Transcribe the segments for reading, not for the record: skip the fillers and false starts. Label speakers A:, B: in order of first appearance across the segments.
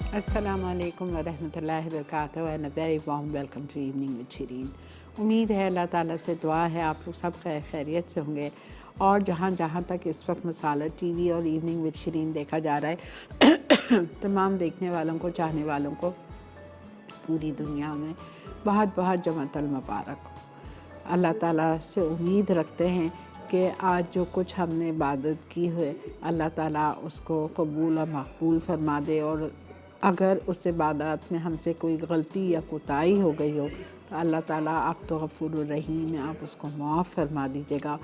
A: अस्सलामुअलैकुम वरहमतुल्लाहि वबरकातुहू and a very warm welcome to evening with Shireen. उम्मीद है अल्लाह ताला से दुआ है आप लोग सब खैरियत से होंगे। और जहाँ जहाँ तक इस वक्त मसाला टीवी और इवनिंग विद शिरीन देखा जा रहा है तमाम देखने वालों को, चाहने वालों को पूरी दुनिया में बहुत बहुत जमातुल मुबारक हो। अल्लाह ताला से उम्मीद रखते हैं कि आज जो कुछ हमने इबादत की है अल्लाह ताला उसको कबूल और मकबूल फरमा दे, और अगर उस इबादत में हमसे कोई गलती या कोताही हो गई हो तो अल्लाह ताला आप तो गफूरुर रहीम हैं, आप उसको माफ़ फरमा दीजिएगा।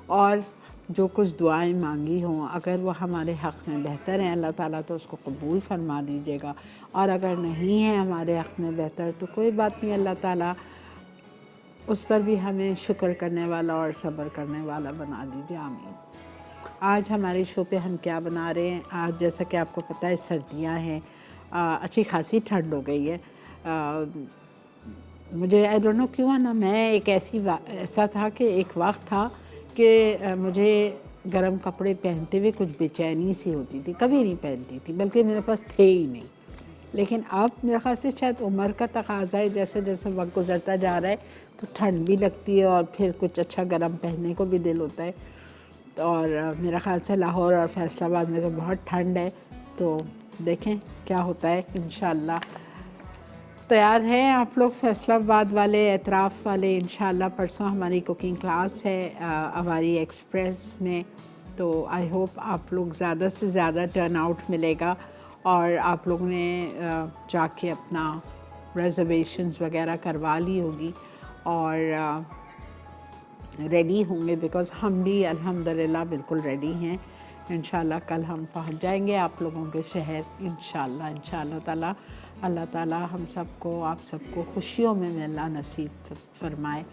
A: और जो कुछ दुआएं मांगी हों अगर वो हमारे हक़ में बेहतर हैं अल्लाह ताला तो उसको कबूल फरमा दीजिएगा, और अगर नहीं है हमारे हक़ में बेहतर तो कोई बात नहीं, अल्लाह ताला उस पर भी हमें शुक्र करने वाला और सब्र करने वाला बना दीजिए, आमीन। आज हमारे शो पे हम क्या बना रहे हैं, आज जैसा कि आपको पता है सर्दियां हैं, अच्छी खासी ठंड हो गई है। मुझे आई डोंट नो क्यों है ना, मैं एक ऐसा था कि एक वक्त था कि मुझे गर्म कपड़े पहनते हुए कुछ बेचैनी सी होती थी, कभी नहीं पहनती थी, बल्कि मेरे पास थे ही नहीं। लेकिन अब मेरे ख्याल से शायद उम्र का तकाजा है, जैसे जैसे वक्त गुजरता जा रहा है तो ठंड भी लगती है और फिर कुछ अच्छा गर्म पहनने को भी दिल होता है। और मेरा ख्याल से लाहौर और फैसलाबाद में तो बहुत ठंड है, तो देखें क्या होता है। इंशाल्लाह तैयार हैं आप लोग फैसलाबाद वाले, एतराफ़ वाले। इंशाल्लाह परसों हमारी कुकिंग क्लास है अवारी एक्सप्रेस में, तो आई होप आप लोग ज़्यादा से ज़्यादा टर्न आउट मिलेगा और आप लोगों ने जाके अपना रिजर्वेशंस वगैरह करवा ली होगी और रेडी होंगे, बिकॉज़ हम भी अल्हम्दुलिल्लाह बिल्कुल रेडी हैं। इंशाल्लाह कल हम पहुंच जाएंगे आप लोगों के शहर, इंशाल्लाह ताला। अल्लाह ताला हम सबको, आप सबको खुशियों में मिलना नसीब फरमाए,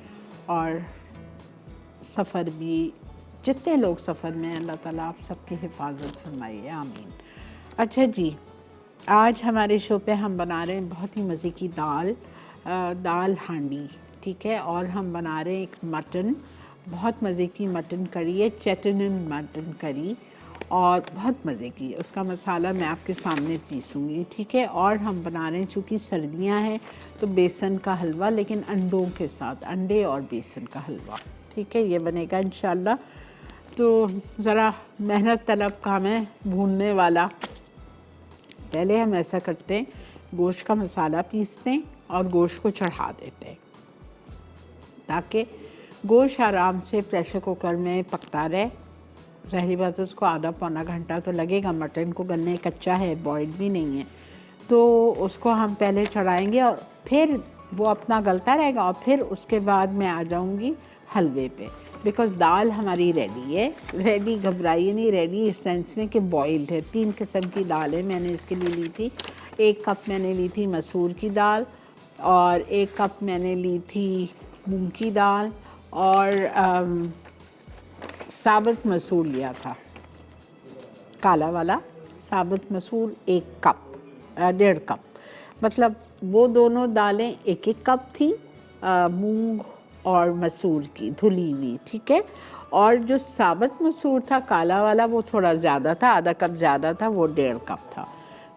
A: और सफ़र भी जितने लोग सफ़र में अल्लाह ताला आप सबकी हिफाजत फरमाइए, आमीन। अच्छा जी, आज हमारे शो पे हम बना रहे हैं बहुत ही मज़े की दाल हांडी, ठीक है। और हम बना रहे हैं एक मटन, बहुत मज़े की मटन करी है, चेटनन मटन करी, और बहुत मज़े की। उसका मसाला मैं आपके सामने पीसूँगी, ठीक है। और हम बना रहे हैं, चूँकि सर्दियाँ हैं तो बेसन का हलवा, लेकिन अंडों के साथ, अंडे और बेसन का हलवा, ठीक है, ये बनेगा इंशाल्लाह। तो ज़रा मेहनत तलब काम है भूनने वाला। पहले हम ऐसा करते हैं, गोश्त का मसाला पीसते हैं और गोश्त को चढ़ा देते हैं ताकि गोश्त आराम से प्रेशर कुकर में पकता रहे। ज़ाहिर बात है उसको आधा पौना घंटा तो लगेगा मटन को गलने, कच्चा है, बॉइल्ड भी नहीं है, तो उसको हम पहले चढ़ाएंगे और फिर वो अपना गलता रहेगा, और फिर उसके बाद मैं आ जाऊंगी हलवे पे, बिकॉज़ दाल हमारी रेडी है। रेडी घबराइए नहीं, रेडी इस सेंस में कि बॉइल्ड है। 3 किस्म की दाल है मैंने इसके लिए ली थी। 1 कप मैंने ली थी मसूर की दाल, और 1 कप मैंने ली थी मूंग की दाल, और साबुत मसूर लिया था, काला वाला साबुत मसूर 1 कप, 1.5 कप, मतलब वो दोनों दालें 1-1 कप थी, मूंग और मसूर की धुली हुई, ठीक है। और जो साबुत मसूर था काला वाला वो थोड़ा ज़्यादा था, आधा कप ज़्यादा था, वो 1.5 कप था।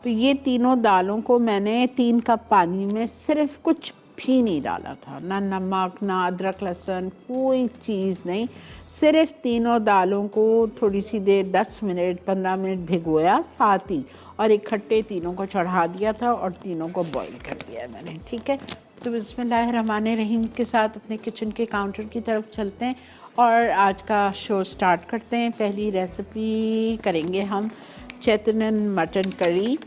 A: तो ये तीनों दालों को मैंने 3 कप पानी में सिर्फ कुछ भी नहीं डाला था, ना नमक, ना अदरक लहसुन, कोई चीज़ नहीं, सिर्फ तीनों दालों को थोड़ी सी देर 10 मिनट 15 मिनट भिगोया साथ ही, और इकट्ठे तीनों को चढ़ा दिया था और तीनों को बॉईल कर दिया है मैंने, ठीक है। तो बिस्मिल्लाहिर्रहमानिर्रहीम के साथ अपने किचन के काउंटर की तरफ चलते हैं और आज का शो स्टार्ट करते हैं। पहली रेसिपी करेंगे हम चेतनन मटन करी,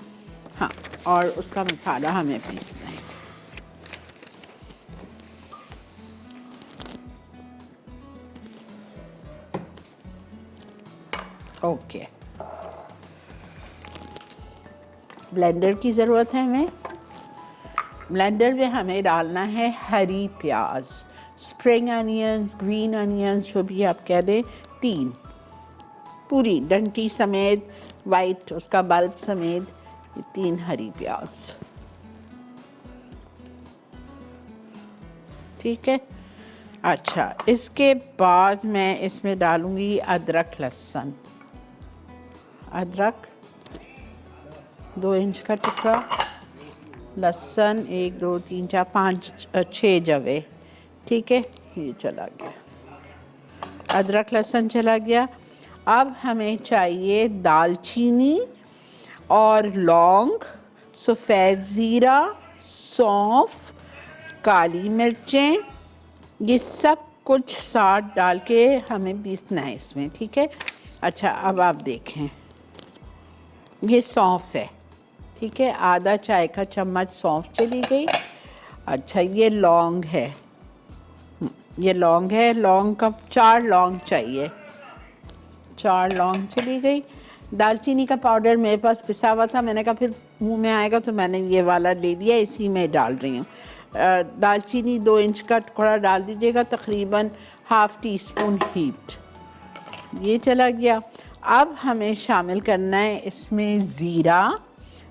A: हाँ, और उसका मसाला हमें पीसना है। ओके, ब्लेंडर की ज़रूरत है हमें। ब्लेंडर में हमें डालना है हरी प्याज, स्प्रिंग अनियंस, ग्रीन अनियंस, जो भी आप कह दें, 3 पूरी डंटी समेत, वाइट उसका बल्ब समेत, 3 हरी प्याज, ठीक है। अच्छा, इसके बाद मैं इसमें डालूँगी अदरक लहसुन, अदरक 2 इंच का टुकड़ा, लहसुन 1 2 3 4 5 6 जवे, ठीक है, ये चला गया। अदरक लहसुन चला गया। अब हमें चाहिए दालचीनी और लौंग, सफ़ेद ज़ीरा, सौंफ, काली मिर्चें, ये सब कुछ साथ डाल के हमें पीसना है इसमें, ठीक है। अच्छा, अब आप देखें, ये सौंफ है, ठीक है, आधा चाय का चम्मच सौंफ चली गई। अच्छा, ये लौंग है, ये लौंग है, लौंग का 4 लौंग चाहिए, 4 लौंग चली गई। दालचीनी का पाउडर मेरे पास पिसा हुआ था, मैंने कहा फिर मुंह में आएगा तो मैंने ये वाला ले लिया, इसी में डाल रही हूँ। दालचीनी 2 इंच का टुकड़ा डाल दीजिएगा, तकरीबन ½ टीस्पून हीट, ये चला गया। अब हमें शामिल करना है इसमें ज़ीरा,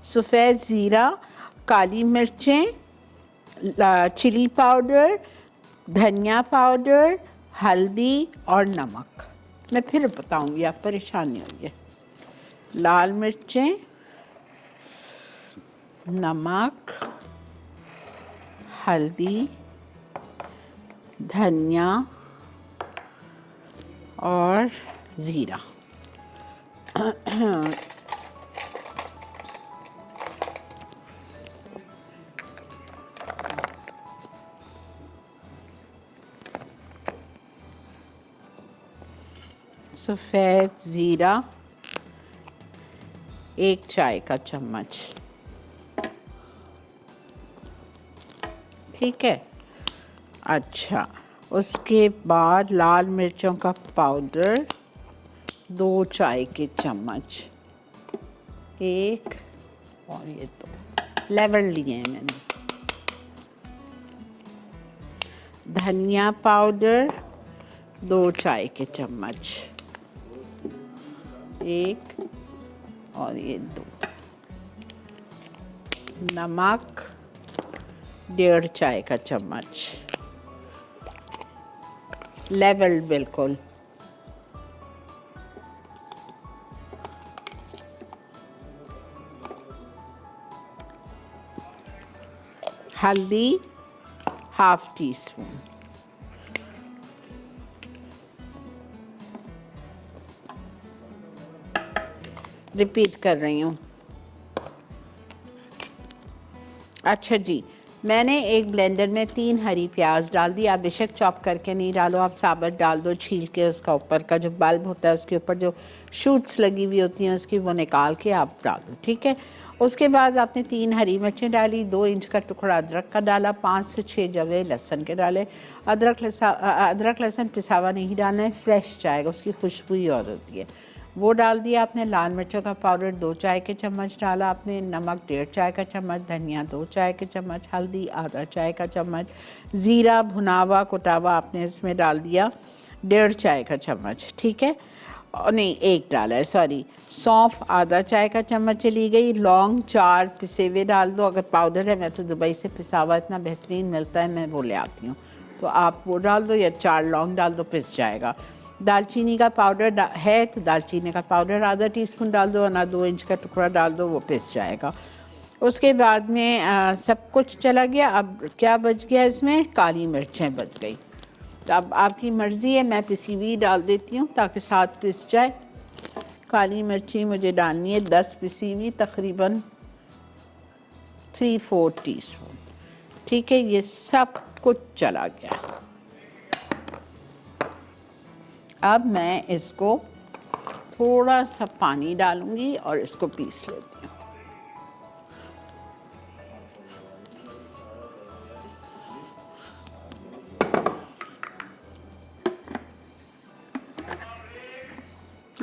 A: सफ़ेद ज़ीरा, काली मिर्चें, चिली पाउडर, धनिया पाउडर, हल्दी और नमक। मैं फिर बताऊंगी, आप परेशान नहीं होइए। लाल मिर्चें, नमक, हल्दी, धनिया और ज़ीरा। सफ़ेद ज़ीरा 1 चाय का चम्मच, ठीक है। अच्छा, उसके बाद लाल मिर्चों का पाउडर 2 चाय के चम्मच, 1 और ये 2 लेवल लिए हैं मैंने। धनिया पाउडर 2 चाय के चम्मच, 1 और ये 2। नमक 1.5 चाय का चम्मच, लेवल बिल्कुल। हल्दी ½ टीस्पून, रिपीट कर रही हूँ। अच्छा जी, मैंने एक ब्लेंडर में 3 हरी प्याज डाल दी। आप बेशक चॉप करके नहीं डालो, आप साबुत डाल दो, छील के उसका ऊपर का जो बल्ब होता है उसके ऊपर जो शूट्स लगी हुई होती हैं उसकी, वो निकाल के आप डाल दो, ठीक है। उसके बाद आपने 3 हरी मिर्चें डाली, 2 इंच का टुकड़ा अदरक का डाला, 5 से 6 जवे लहसुन के डाले। अदरक लहसुन पिसा हुआ नहीं डालना है, फ्रेश जाएगा, उसकी खुशबू ही और होती है, वो डाल दिया आपने। लाल मिर्चों का पाउडर 2 चाय के चम्मच डाला आपने, नमक 1.5 चाय का चम्मच, धनिया 2 चाय के चम्मच, हल्दी आधा चाय का चम्मच, ज़ीरा भुनावा कुटावा आपने इसमें डाल दिया 1.5 चाय का चम्मच, ठीक है। और नहीं, 1 डाला है, सॉरी। सौंफ आधा चाय का चम्मच चली गई। लौंग 4 पिसे हुए डाल दो, अगर पाउडर है, मैं तो दुबई से पिसा हुआ इतना बेहतरीन मिलता है, मैं वो ले आती हूँ, तो आप वो डाल दो, या 4 लौंग डाल दो, पिस जाएगा। दालचीनी का पाउडर है तो दालचीनी का पाउडर आधा टीस्पून डाल दो, ना 2 इंच का टुकड़ा डाल दो, वो पिस जाएगा। उसके बाद में सब कुछ चला गया। अब क्या बच गया इसमें? काली मिर्चें बच गई। तो अब आपकी मर्ज़ी है, मैं पिसी हुई डाल देती हूँ ताकि साथ पिस जाए। काली मिर्ची मुझे डालनी है 10 पिसी हुई, तकरीबन 3/4 टीस्पून, ठीक है। ये सब कुछ चला गया। अब मैं इसको थोड़ा सा पानी डालूंगी और इसको पीस लेती हूँ।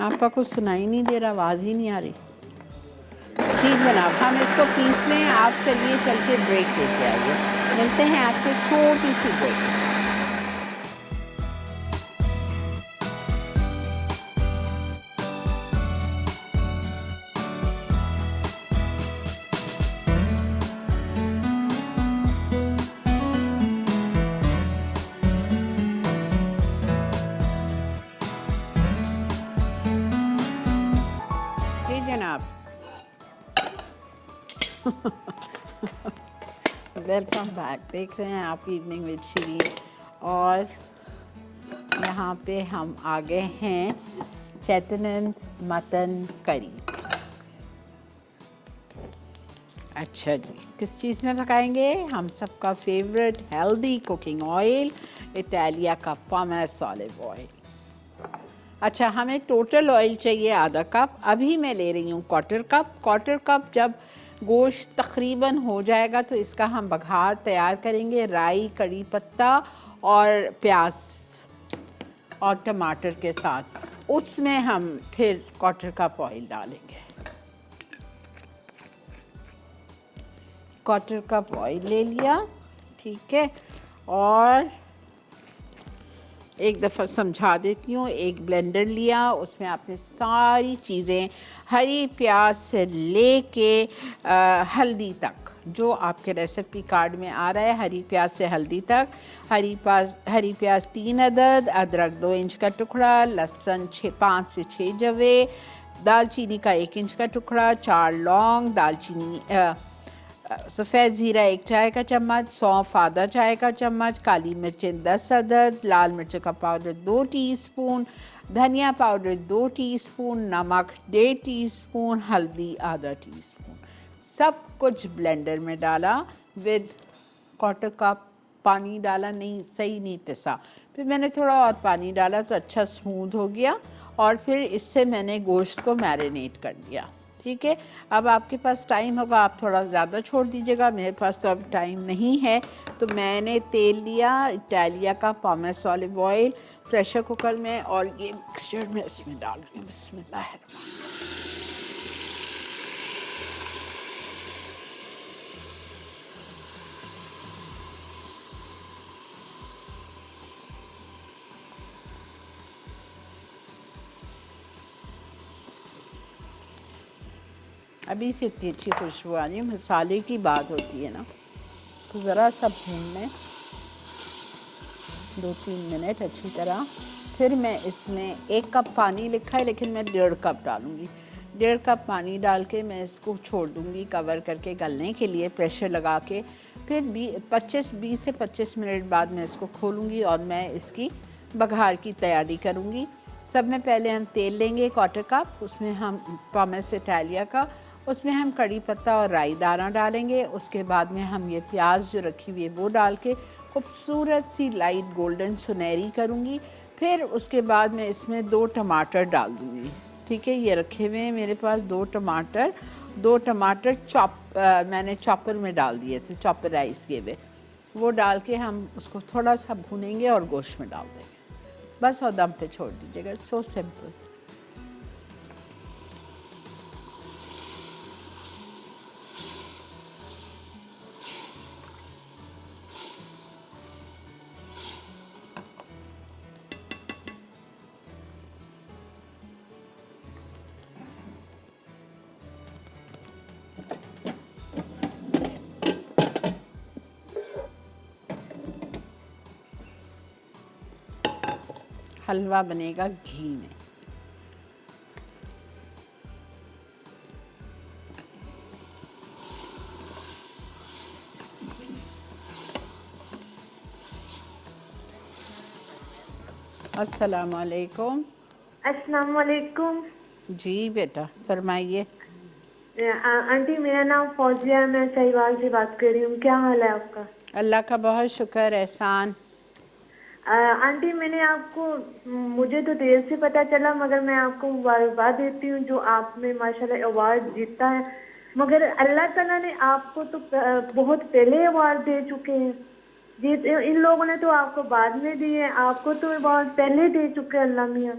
A: आपका कुछ सुनाई नहीं दे रहा, आवाज़ ही नहीं आ रही। जी जनाब, हम इसको पीस लें। आप चलिए चल के ब्रेक लेके आइए, मिलते हैं आपसे छोटी सी ब्रेक। जनाब, वेलकम बैक। देख रहे हैं आप इवनिंग विद श्री, और यहाँ पे हम आ गए हैं चैतन्य मटन करी। अच्छा जी, किस चीज़ में पकाएंगे? हम सबका favourite healthy cooking oil, Italia का पॉमेस ऑलिव ऑयल। अच्छा, हमें टोटल ऑयल चाहिए आधा कप। अभी मैं ले रही हूँ क्वार्टर कप। जब गोश्त तकरीबन हो जाएगा तो इसका हम बघार तैयार करेंगे, राई, कड़ी पत्ता और प्याज और टमाटर के साथ। उसमें हम फिर क्वार्टर कप ऑयल डालेंगे। क्वार्टर कप ऑयल ले लिया, ठीक है। और एक दफ़ा समझा देती हूँ। एक ब्लेंडर लिया, उसमें आपने सारी चीज़ें हरी प्याज से लेके हल्दी तक, जो आपके रेसिपी कार्ड में आ रहा है, हरी प्याज से हल्दी तक। हरी प्याज 3 अदद, अदरक 2 इंच का टुकड़ा, लहसुन 5 से 6 जवे, दालचीनी का 1 इंच का टुकड़ा, 4 लौंग, दालचीनी सफ़ेद ज़ीरा 1 चाय का चम्मच, सौंफ आधा चाय का चम्मच, काली मिर्चें 10 अदद, लाल मिर्च का पाउडर 2 टीस्पून, धनिया पाउडर 2 टीस्पून, नमक 1.5 टीस्पून, हल्दी आधा टीस्पून। सब कुछ ब्लेंडर में डाला, विद क्वार्टर कप पानी डाला, नहीं सही नहीं पिसा। फिर मैंने थोड़ा और पानी डाला तो अच्छा स्मूथ हो गया, और फिर इससे मैंने गोश्त को मैरिनेट कर दिया, ठीक है। अब आपके पास टाइम होगा, आप थोड़ा ज़्यादा छोड़ दीजिएगा। मेरे पास तो अब टाइम नहीं है, तो मैंने तेल लिया इटालिया का पॉमेस ऑलिव ऑयल प्रेशर कुकर में, और ये मिक्सचर में इसमें डाल रही हूँ। बिस्मिल्लाह। अभी से इतनी अच्छी खुशबू आ रही है। मसाले की बात होती है ना, इसको ज़रा सा भून लें 2-3 मिनट अच्छी तरह। फिर मैं इसमें 1 कप पानी लिखा है, लेकिन मैं 1.5 कप डालूँगी। 1.5 कप पानी डाल के मैं इसको छोड़ दूँगी कवर करके गलने के लिए, प्रेशर लगा के। फिर 20 से 25 मिनट बाद मैं इसको खोलूँगी और मैं इसकी बघार की तैयारी करूँगी। सब में पहले हम तेल लेंगे क्वार्टर कप, उसमें हम पॉमेस इटालिया का, उसमें हम कड़ी पत्ता और राई दाना डालेंगे। उसके बाद में हम ये प्याज जो रखी हुई है वो डाल के खूबसूरत सी लाइट गोल्डन सुनहरी करूँगी। फिर उसके बाद मैं इसमें 2 टमाटर डाल दूँगी, ठीक है। ये रखे हुए हैं मेरे पास 2 टमाटर मैंने चॉपर में डाल दिए थे, चॉपराइज किए हुए। वो डाल के हम उसको थोड़ा सा भूनेंगे और गोश्त में डाल देंगे, बस, और दम पे छोड़ दीजिएगा। So simple. हलवा बनेगा घी में। अस्सलाम वालेकुम।
B: अस्सलाम वालेकुम।
A: जी बेटा, फरमाइए।
B: आंटी, मेरा नाम फौजिया है, मैं सहीवाल से बात कर रही हूँ। क्या हाल है आपका?
A: अल्लाह का बहुत शुक्र, एहसान।
B: आंटी, मुझे तो देर से पता चला, मगर मैं आपको मुबारकबाद देती हूँ जो आपने माशाल्लाह अवार्ड जीता है। मगर अल्लाह ताला ने आपको तो बहुत पहले अवार्ड दे चुके हैं। इन लोगों ने तो आपको बाद में दिए, आपको तो बहुत पहले दे चुके हैं अल्लाह मियाँ।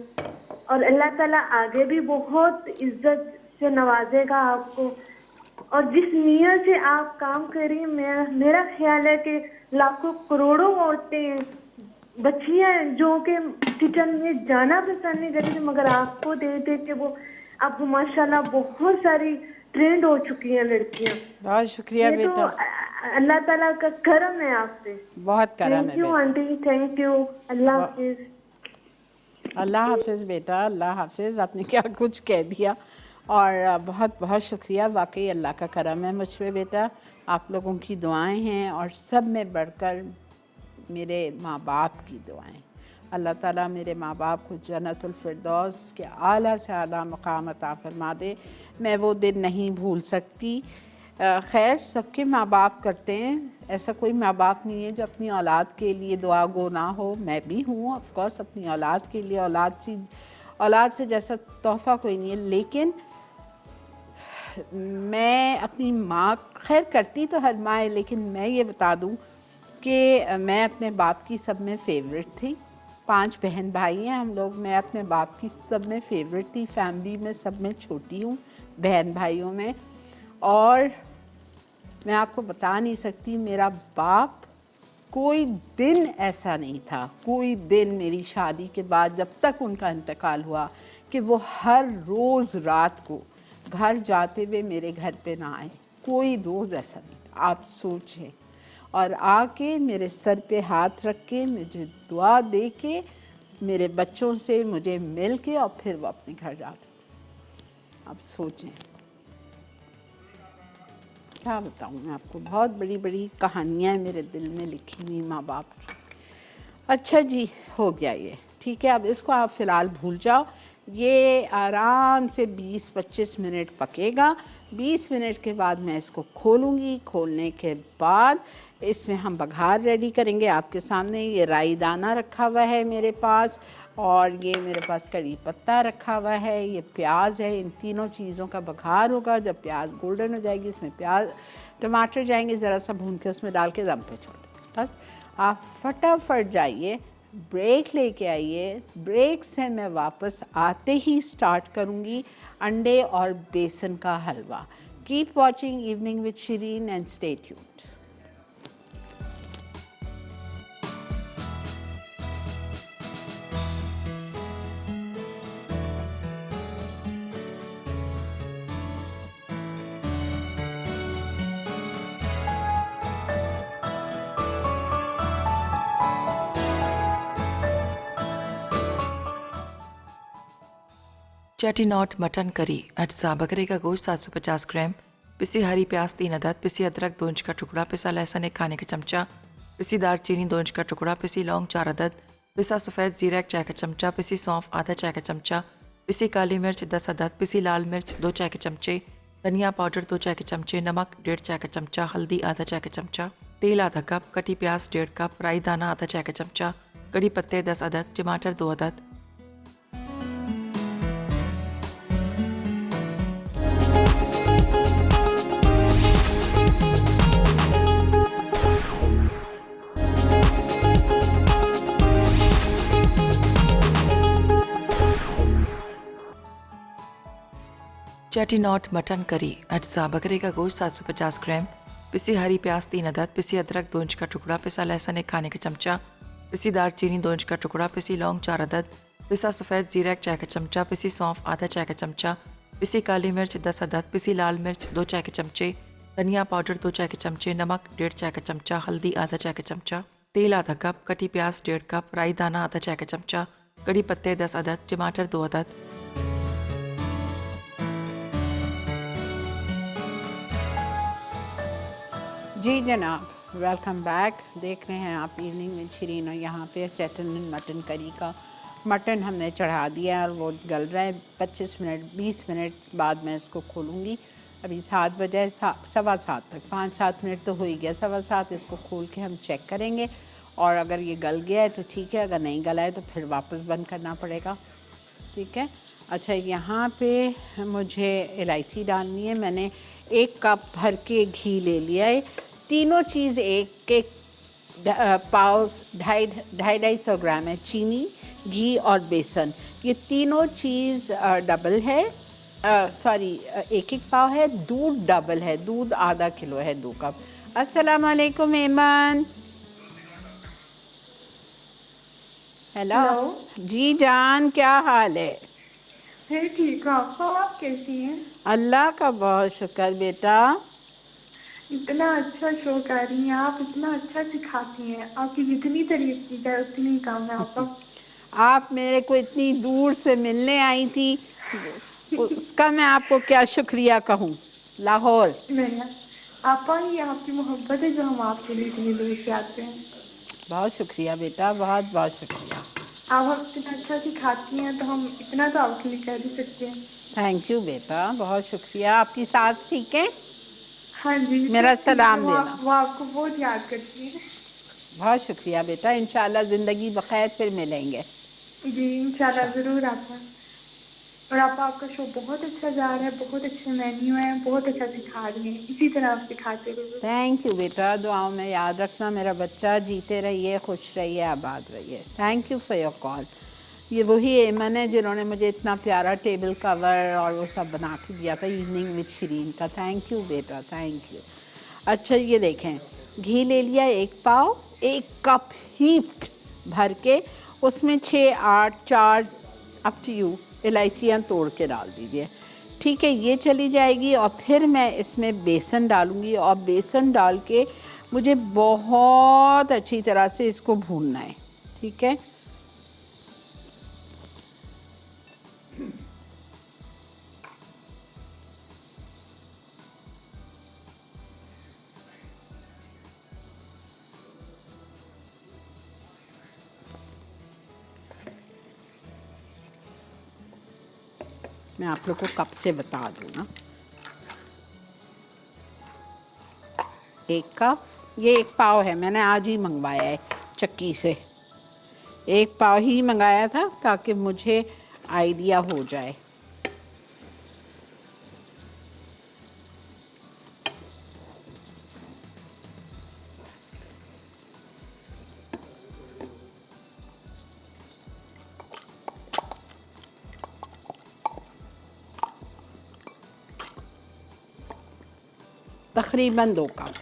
B: और अल्लाह ताला आगे भी बहुत इज्जत से नवाजेगा आपको। और जिस नियत से आप काम कर रही हैं, मेरा ख्याल है कि लाखों करोड़ों औरतें, बच्चियां जो कि किचन में जाना पसंद नहीं करती, मगर आपको देख देख के वो आप माशाल्लाह बहुत सारी ट्रेंड हो चुकी हैं लड़कियां।
A: बहुत शुक्रिया
B: ये तो
A: बेटा,
B: अल्लाह ताला का करम है आप पे।
A: बहुत करम है
B: थैंक यू
A: बेटा।
B: Aunty, thank you. अल्लाह हाफिज।
A: अल्लाह हाफिज़ बेटा, अल्लाह हाफिज़। आपने क्या कुछ कह दिया। और बहुत बहुत शुक्रिया, वाकई अल्लाह का करम है मुझ पे बेटा। आप लोगों की दुआएं हैं और सब में बढ़कर मेरे माँ बाप की दुआएं। अल्लाह ताला मेरे माँ बाप को जन्नतुल फिरदौस के आला से आला मकाम अता फरमा दे। मैं वो दिन नहीं भूल सकती। खैर, सबके माँ बाप करते हैं, ऐसा कोई माँ बाप नहीं है जो अपनी औलाद के लिए दुआ गो ना हो। मैं भी हूँ ऑफ कोर्स अपनी औलाद के लिए, औलाद से जैसा तोहफ़ा कोई नहीं है। लेकिन मैं अपनी माँ, खैर करती तो हर माँ है, लेकिन मैं ये बता दूँ कि मैं अपने बाप की सब में फ़ेवरेट थी। 5 बहन भाई हैं हम लोग। मैं अपने बाप की सब में फ़ेवरेट थी। फैमिली में सब में छोटी हूँ, बहन भाइयों में। और मैं आपको बता नहीं सकती, मेरा बाप, कोई दिन ऐसा नहीं था, कोई दिन मेरी शादी के बाद जब तक उनका इंतकाल हुआ, कि वो हर रोज़ रात को घर जाते हुए मेरे घर पे ना आए। कोई रोज़ ऐसा नहीं था, आप सोचें। और आके मेरे सर पे हाथ रख के, मुझे दुआ दे के, मेरे बच्चों से मुझे मिल के और फिर वो अपने घर जाते थे। आप सोचें, क्या बताऊँ मैं आपको, बहुत बड़ी बड़ी कहानियाँ हैं मेरे दिल में लिखी हुई माँ बाप की। अच्छा जी, हो गया ये, ठीक है। अब इसको आप फ़िलहाल भूल जाओ। ये आराम से 20-25 मिनट पकेगा। 20 मिनट के बाद मैं इसको खोलूँगी। खोलने के बाद इसमें हम बघार रेडी करेंगे। आपके सामने ये राई दाना रखा हुआ है मेरे पास, और ये मेरे पास कड़ी पत्ता रखा हुआ है, ये प्याज है। इन तीनों चीज़ों का बघार होगा। जब प्याज गोल्डन हो जाएगी, इसमें प्याज टमाटर जाएंगे, ज़रा सा भून के उसमें डाल के दम पे छोड़ देंगे। बस आप फटाफट जाइए, ब्रेक लेके आइए। ब्रेक से मैं वापस आते ही स्टार्ट करूँगी अंडे और बेसन का हलवा। Keep watching evening with Shireen and stay tuned.
C: Chettinad mutton curry अज्जा बकरे का गोश्त 750 ग्राम, पिसी हरी प्याज 3 अदद, पिसी अदरक 2 इंच का टुकड़ा, पिसा लहसुन 1 खाने का चमचा, पिसी दालचीनी 2 इंच का टुकड़ा, पिसी लौंग 4 अदद, पिसा सफ़ेद ज़ीरा 1 चाय का चमचा, पिसी सौंफ आधा चाय का चमचा, पिसी काली मिर्च 10 अदद, पिसी लाल मिर्च 2 चाय के चमचे, धनिया पाउडर 2 चाय के चमचे, नमक 1.5 चाय का चमचा, हल्दी आधा चाय का चमचा, तेल आधा कप, कटी प्याज 1.5 कप, राई दाना आधा चाय का चमचा, कड़ी पत्ते 10 अदद, टमाटर 2 अदद। चेटीनॉट मटन करी अज्जा बकरे का गोश्त 750 ग्राम, पिसी हरी प्याज 3 अदद, पिसी अदरक 2 इंच का टुकड़ा, पिसा लहसुन 1 खाने का चमचा, पिसी दालचीनी 2 इंच का टुकड़ा, पिसी लौंग 4 अदद, पिसा सफ़ेद ज़ीरा 1 चाय का चमचा, पिसी सौंफ आधा चाय का चमचा, पिसी काली मिर्च 10 अदद, पिसी लाल मिर्च 2 चाय के चमचे, धनिया पाउडर 2 चाय के चमचे, नमक 1.5 चाय का चमचा, हल्दी आधा चाय का चमचा, तेल आधा कप, कटी प्याज 1.5 कप, राई दाना आधा चाय का चमचा, कड़ी पत्ते 10 अदद, टमाटर 2 अदद।
A: जी जनाब, वेलकम बैक। देख रहे हैं आप इवनिंग में शिरीन, और यहाँ पे चेटीनॉट मटन करी का मटन हमने चढ़ा दिया और वो गल रहा है। 25 मिनट 20 मिनट बाद मैं इसको खोलूँगी। अभी 7 बजे, 7:15 तक 5-7 मिनट तो हो ही गया। 7:15 इसको खोल के हम चेक करेंगे, और अगर ये गल गया है तो ठीक है, अगर नहीं गला है तो फिर वापस बंद करना पड़ेगा। ठीक है। अच्छा, यहाँ पे मुझे इलायची डालनी है। मैंने 1 कप भर के घी ले लिया है। तीनों चीज़ एक पाव 250 ग्राम है। चीनी, घी और बेसन, ये तीनों चीज़ डबल है। सॉरी, 1 पाव है। दूध डबल है, दूध आधा किलो है, 2 कप। अस्सलाम वालेकुम एमन। हेलो जी जान, क्या हाल है?
D: है ठीक हूँ। आप कैसी हैं?
A: अल्लाह का बहुत शुक्र बेटा।
D: इतना अच्छा शो कर रही हैं आप, इतना अच्छा सिखाती हैं। आपकी जितनी तारीफ की जाए उतनी कम है आपका।
A: आप मेरे को इतनी दूर से मिलने आई थी, उसका मैं आपको क्या शुक्रिया कहूँ। लाहौर।
D: नहीं, आपा ही आपकी मोहब्बत है जो हम आपके लिए इतनी दूर से आते हैं।
A: बहुत शुक्रिया बेटा, बहुत बहुत शुक्रिया।
D: आप हम इतना अच्छा सिखाती हैं तो हम इतना तो आपके लिए कर ही सकते हैं।
A: थैंक यू बेटा, बहुत शुक्रिया। आपकी सास ठीक है?
D: हाँ जी,
A: मेरा
D: सब ठीक है।
A: सलाम देना।
D: वो आपको बहुत याद करती है।
A: बहुत शुक्रिया बेटा, इंशाल्लाह ज़िंदगी बखैर फिर मिलेंगे
D: जी इंशाल्लाह
A: इंशाल्लाह।
D: ज़रूर आपा। और आपका शो बहुत अच्छा जा रहा है, बहुत अच्छे मेन्यू है, बहुत अच्छा सिखा रही हैं। इसी तरह आप सिखाते रहिए।
A: थैंक यू बेटा, दुआओं में याद रखना मेरा बच्चा। जीते रहिए, खुश रहिए, आबाद रहिए। Thank you for your call. ये वही एमन है जिन्होंने मुझे इतना प्यारा टेबल कवर और वो सब बना के दिया था इवनिंग विद शिरीन का। थैंक यू बेटा, थैंक यू। अच्छा ये देखें, घी ले लिया 1 पाव, 1 कप हीप्ड भर के, उसमें 6 8 4 अप टू यू इलायचियाँ तोड़ के डाल दीजिए। ठीक है, ये चली जाएगी और फिर मैं इसमें बेसन डालूँगी और बेसन डाल के मुझे बहुत अच्छी तरह से इसको भूनना है। ठीक है, मैं आप लोग को कप से बता दूँ ना। 1 कप, ये 1 पाव है, मैंने आज ही मंगवाया है चक्की से। 1 पाव ही मंगाया था ताकि मुझे आइडिया हो जाए। तकरीबन 2 कप।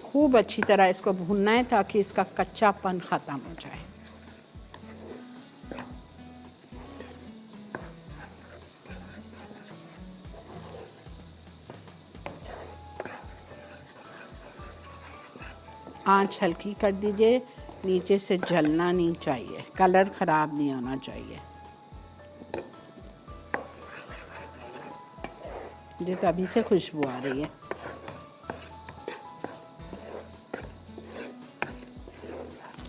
A: खूब अच्छी तरह इसको भूनना है ताकि इसका कच्चापन ख़त्म हो जाए। आंच हल्की कर दीजिए, नीचे से जलना नहीं चाहिए, कलर ख़राब नहीं होना चाहिए। मुझे तो अभी से खुशबू आ रही है।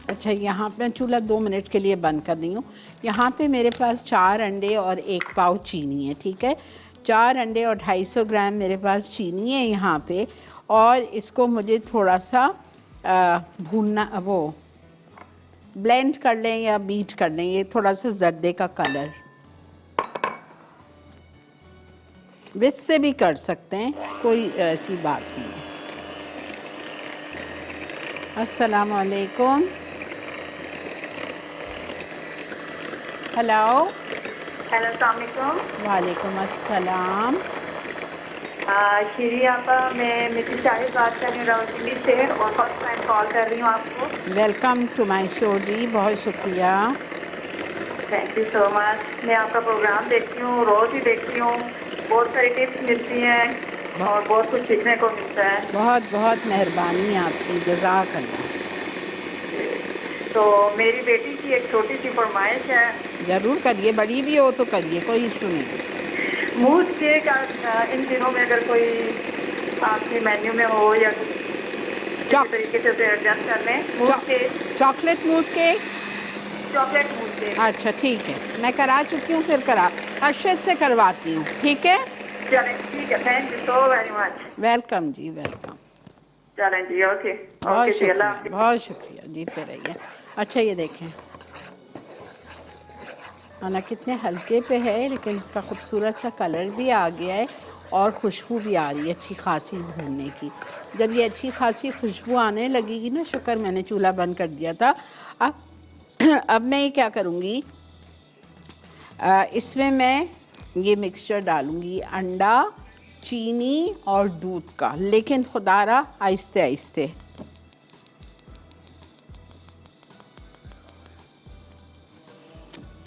A: अच्छा, यहाँ पे चूल्हा 2 मिनट के लिए बंद कर दी हूँ। यहाँ पे मेरे पास 4 अंडे और 1 पाव चीनी है। ठीक है, 4 अंडे और 250 ग्राम मेरे पास चीनी है यहाँ पे। और इसको मुझे थोड़ा सा भूनना, वो ब्लेंड कर लें या बीट कर लें, ये थोड़ा सा जर्दे का कलर। विस्क से भी कर सकते हैं, कोई ऐसी बात नहीं है। अस्सलाम वालेकुम। हेलो।
E: हेलो, अस्सलाम वालेकुम।
A: वालेकुम अस्सलाम।
E: श्री आपा, मैं मिसेस शाहिद बात कर रही हूँ रावलपिंडी से और फर्स्ट टाइम कॉल कर रही हूँ आपको।
A: वेलकम टू माय शो जी, बहुत शुक्रिया।
E: Thank you so much. मैं आपका प्रोग्राम देखती हूँ, रोज़ ही देखती हूँ। बहुत सारी टिप्स मिलती हैं और बहुत कुछ सीखने को मिलता है।
A: बहुत बहुत मेहरबानी आपकी, जज़ाकल्लाह।
E: तो मेरी बेटी की एक छोटी सी फरमाइश है।
A: ज़रूर करिए, बड़ी भी हो तो करिए, कोई इशू नहीं।
E: मूज केक इन दिनों में अगर कोई आपके मेन्यू में हो या किसी तरीके से उसे एडजस्ट कर लें। मूज cake,
A: chocolate mousse cake.
E: Chocolate मूज केक।
A: अच्छा ठीक है, मैं करा चुकी हूँ, फिर करा अरशद से करवाती हूँ। ठीक है,
E: चलें, ठीक है। Thank you so very much.
A: Welcome ji, welcome.
E: चलें जी, ओके
A: बहुत
E: ओके जी, अल्लाह
A: शुक्रिया,
E: हाफिज़।
A: बहुत शुक्रिया, जीते रहिए। अच्छा ये देखें, खाना कितने हल्के पे है लेकिन इसका खूबसूरत सा कलर भी आ गया है और खुशबू भी आ रही है अच्छी खासी भूनने की। जब ये अच्छी खासी खुशबू आने लगेगी ना, शुक्र मैंने चूल्हा बंद कर दिया था। अब मैं ये क्या करूँगी, इसमें मैं ये मिक्सचर डालूँगी, अंडा, चीनी और दूध का, लेकिन खुदारा आहिस्ते आहिस्ते।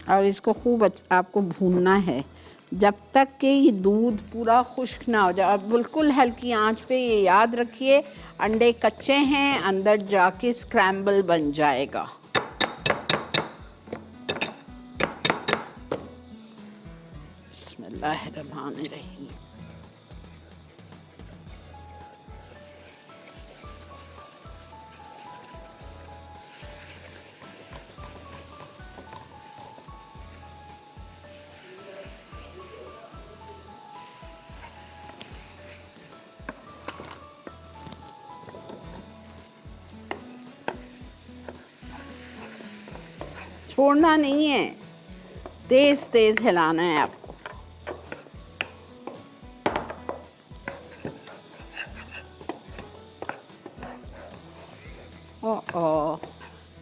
A: और इसको खूब आपको भूनना है जब तक कि ये दूध पूरा खुश्क ना हो जाए। और बिल्कुल हल्की आंच पे, ये याद रखिए, अंडे कच्चे हैं, अंदर जाके स्क्रैम्बल बन जाएगा। बिस्मिल्लाहिर्रहमानिर्रहीम। छोड़ना नहीं है, तेज तेज हिलाना है आपको। ओ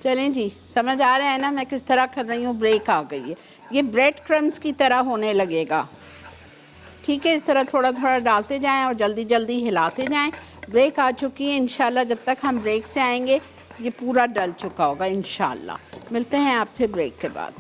A: चलें जी, समझ आ रहा है ना मैं किस तरह कर रही हूँ। ब्रेक आ गई है, ये ब्रेड क्रम्स की तरह होने लगेगा। ठीक है, इस तरह थोड़ा थोड़ा डालते जाएं और जल्दी जल्दी हिलाते जाएं। ब्रेक आ चुकी है, इंशाल्लाह जब तक हम ब्रेक से आएंगे ये पूरा डल चुका होगा इंशाल्लाह। मिलते हैं आपसे ब्रेक के बाद।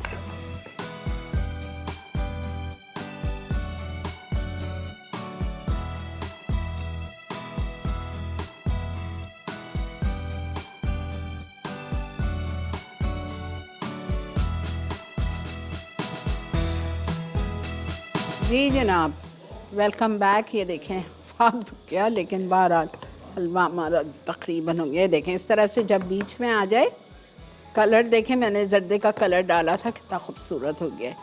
A: जी जनाब, वेलकम बैक। ये देखें फाक क्या, लेकिन बहरहाल हलवा हमारा तकरीबन हो गया। ये देखें इस तरह से जब बीच में आ जाए, कलर देखें मैंने जर्दे का कलर डाला था, कितना खूबसूरत हो गया।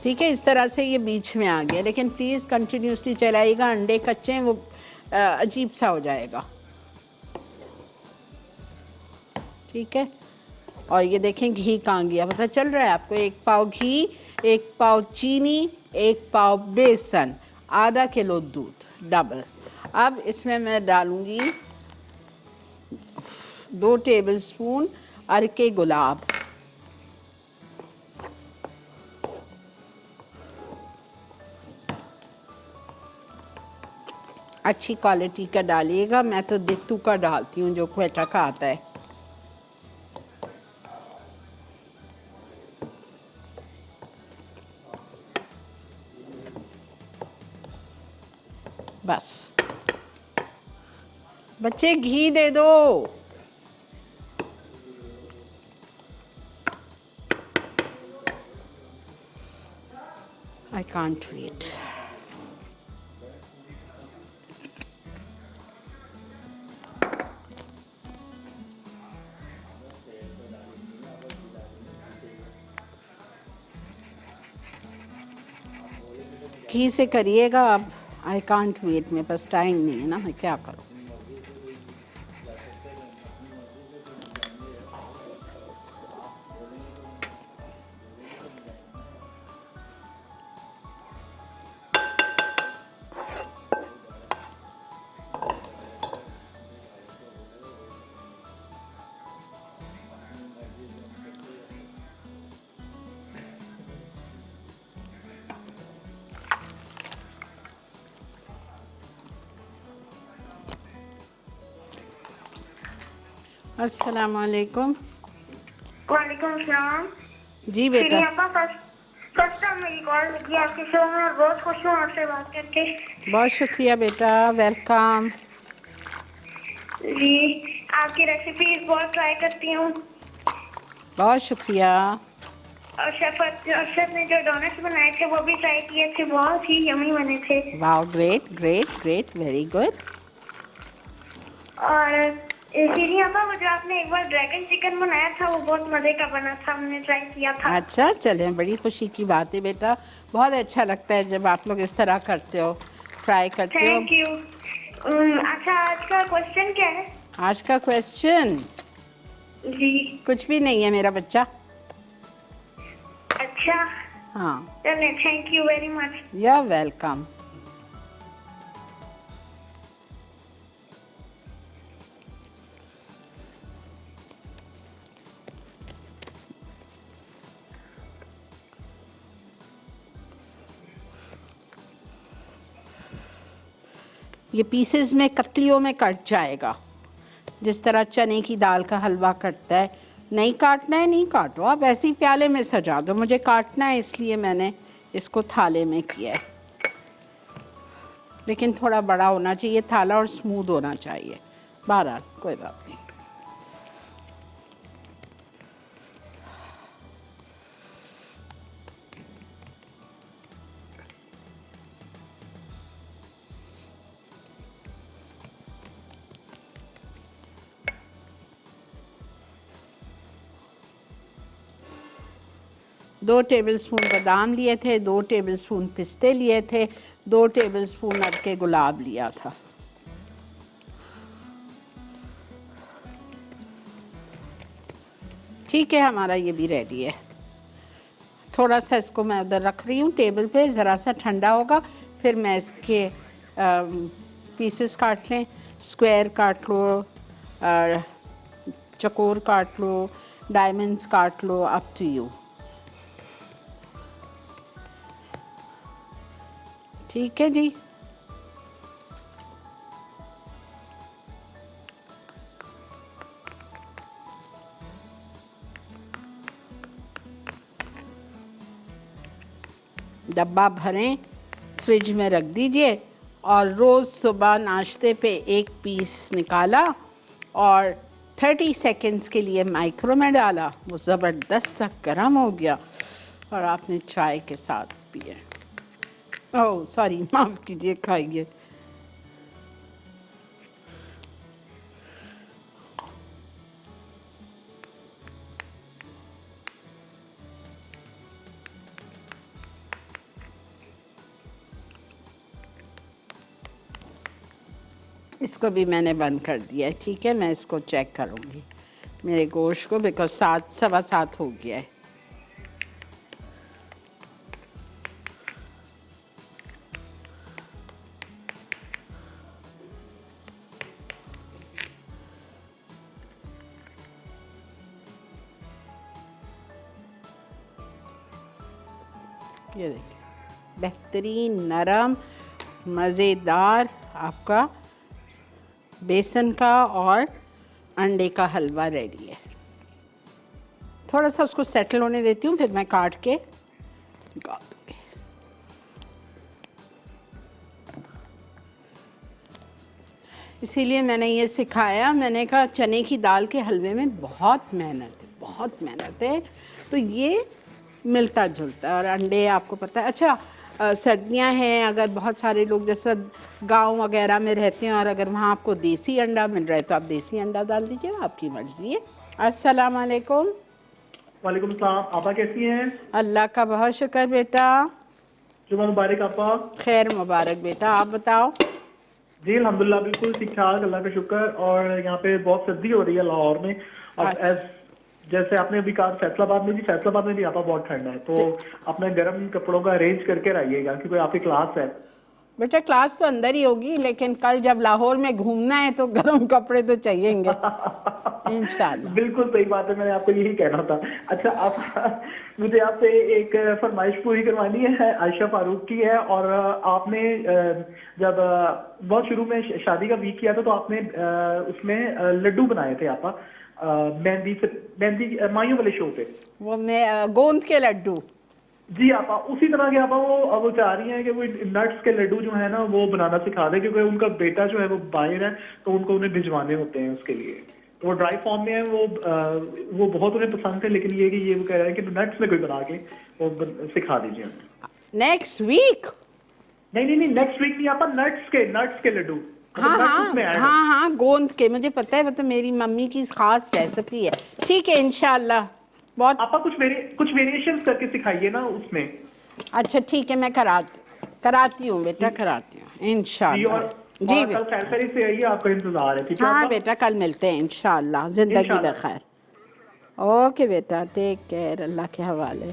A: ठीक है, इस तरह से ये बीच में आ गया, लेकिन प्लीज़ कंटिन्यूसली चलाइएगा। अंडे कच्चे हैं, वो अजीब सा हो जाएगा। ठीक है, और ये देखें घी कहाँ गया, पता चल रहा है आपको। 1 पाव घी, 1 पाव चीनी, 1 पाव बेसन, आधा किलो दूध, डबल। अब इसमें मैं डालूंगी 2 टेबलस्पून अरके गुलाब। अच्छी क्वालिटी का डालिएगा, मैं तो दित्तू का डालती हूँ जो क्वेटा का आता है। बस बच्चे घी दे दो। I can't wait. घी से करिएगा अब। आई कांट वेट, मेरे पास टाइम नहीं है ना, मैं क्या करूँ। अस्सलाम वालेकुम।
D: वालेकुम सलाम।
A: जी बेटा।
D: फर्स्ट टाइम मेरी कॉल लगी आपके शो में, और बहुत खुश हूँ आपसे बात करके।
A: बहुत शुक्रिया बेटा, वेलकम।
D: जी, आपकी रेसिपीज बहुत ट्राई करती हूँ।
A: बहुत शुक्रिया।
D: और शेफ ने जो डोनट्स बनाए थे वो भी ट्राई किए थे, बहुत ही यमी बने थे।
A: Wow, great great great, very good.
D: और सीरी अम्मा, वो जो आपने एक बार ड्रैगन चिकन बनाया था वो बहुत मजे का बना था, हमने ट्राई किया था।
A: अच्छा, चलें, बड़ी खुशी की बात है बेटा। बहुत अच्छा लगता है जब आप लोग इस तरह करते हो, ट्राई करते हो।
D: Thank you. अच्छा, आज का क्वेश्चन क्या है?
A: आज का क्वेश्चन
D: जी
A: कुछ भी नहीं है मेरा बच्चा।
D: अच्छा,
A: हाँ,
D: चलिए, thank you very much.
A: You are welcome. ये पीसेस में, कतलियों में कट जाएगा, जिस तरह चने की दाल का हलवा कटता है। नहीं काटना है, नहीं काटो, आप ऐसे ही प्याले में सजा दो। मुझे काटना है इसलिए मैंने इसको थाले में किया है, लेकिन थोड़ा बड़ा होना चाहिए थाला और स्मूथ होना चाहिए। बहरहाल कोई बात नहीं। दो टेबलस्पून बादाम लिए थे, 2 टेबलस्पून पिस्ते लिए थे, 2 टेबलस्पून अदरक गुलाब लिया था। ठीक है, हमारा ये भी रेडी है। थोड़ा सा इसको मैं उधर रख रही हूँ टेबल पे, ज़रा सा ठंडा होगा फिर मैं इसके पीसेस काट लें, स्क्वायर काट लो, चकोर काट लो, डायमंड्स काट लो, अप टू यू। ठीक है जी। डब्बा भरें, फ्रिज में रख दीजिए और रोज़ सुबह नाश्ते पे 1 पीस निकाला और 30 सेकेंड्स के लिए माइक्रो में डाला, वो ज़बरदस्त सा गर्म हो गया और आपने चाय के साथ पिए। ओह सॉरी, माफ़ कीजिए, खाइए। इसको भी मैंने बंद कर दिया है। ठीक है, मैं इसको चेक करूँगी मेरे गोश्त को, बिकॉज 7 सवा 7 हो गया है। ये देखिए, बेहतरीन नरम मज़ेदार आपका बेसन का और अंडे का हलवा रेडी है। थोड़ा सा उसको सेटल होने देती हूँ, फिर मैं काट के निकाल दूँगी। इसीलिए मैंने ये सिखाया। मैंने कहा चने की दाल के हलवे में बहुत मेहनत है, बहुत मेहनत है, तो ये मिलता जुलता है। और अंडे आपको पता है। अच्छा, सर्दियाँ हैं, अगर बहुत सारे लोग जैसा गांव वगैरह में रहते हैं और अगर वहाँ आपको देसी अंडा मिल रहा है तो आप देसी अंडा डाल दीजिए, आपकी मर्ज़ी है। अस्सलाम वालेकुम।
F: वालेकुम सलाम। आपा कैसी हैं?
A: अल्लाह का बहुत शुक्र बेटा।
F: जुम्मा मुबारक आपा।
A: खैर मुबारक बेटा, आप बताओ।
F: जी अल्हम्दुलिल्लाह बिल्कुल ठीक ठाक, अल्लाह का शुक्र। और यहाँ पे बहुत सर्दी हो रही है लाहौर में। और
A: अच्छा।
F: जैसे आपने अभी कहा फैसलाबाद में भी, फैसलाबाद में भी आपा बहुत ठंड है, तो अपने गर्म कपड़ों का अरेंज करके रहिएगा क्योंकि आपकी क्लास है।
A: बेटा क्लास तो अंदर ही होगी, लेकिन कल जब लाहौर में घूमना है तो गर्म कपड़े तो चाहिएंगे इंशाल्लाह।
F: बिल्कुल सही बात है, मैंने आपको यही कहना था। अच्छा, आप मुझे आपसे एक फरमाइश पूरी करवानी है, आयशा फारूक की है। और आपने जब बहुत शुरू में शादी का वीक किया था तो आपने उसमें लड्डू बनाए थे आपा, मेहंदी माइयों वाले शो पे।
A: वो मैं गोंद के लड्डू।
F: जी आपा, उसी तरह के आपा वो चाह रही हैं कि वो नट्स के लड्डू जो है ना वो बनाना सिखा दे, क्योंकि उनका बेटा जो है वो बाहर है तो उनको उन्हें भिजवाने होते हैं उसके लिए। तो वो ड्राई फॉर्म में है, वो बहुत उन्हें पसंद है, लेकिन ये कि ये वो कह रहा है कि नट्स में कोई बना के वो सिखा दीजिए।
A: Next week?
F: नहीं, नेक्स्ट वीक नहीं आपा, नट्स के लड्डू।
A: हाँ हाँ, गोंद के, मुझे पता है, वो तो मेरी मम्मी की खास रेसिपी है। ठीक है इंशाल्लाह। बहुत
F: आपा कुछ वेरिएशन करके सिखाइए ना उसमें।
A: अच्छा ठीक है, मैं कराती हूँ बेटा, कराती हूँ इंशाल्लाह। जी
F: कल फैसले से आइए, आपका इंतजार है। ठीक है
A: हाँ बेटा, कल मिलते हैं इंशाल्लाह। जिंदगी बखैर। ओके बेटा, टेक केयर, अल्लाह के हवाले।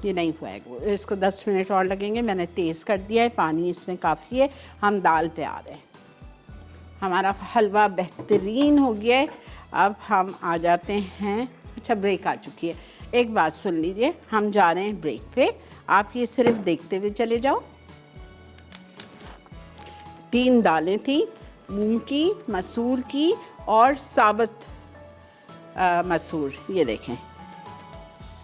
A: ये नहीं हुआ है, इसको 10 मिनट और लगेंगे। मैंने टेस्ट कर दिया है, पानी इसमें काफ़ी है। हम दाल पे आ रहे हैं। हमारा हलवा बेहतरीन हो गया है। अब हम आ जाते हैं। अच्छा, ब्रेक आ चुकी है। एक बात सुन लीजिए, हम जा रहे हैं ब्रेक पे, आप ये सिर्फ देखते हुए चले जाओ। 3 दालें थी, मूंग की, मसूर की और साबुत मसूर। ये देखें,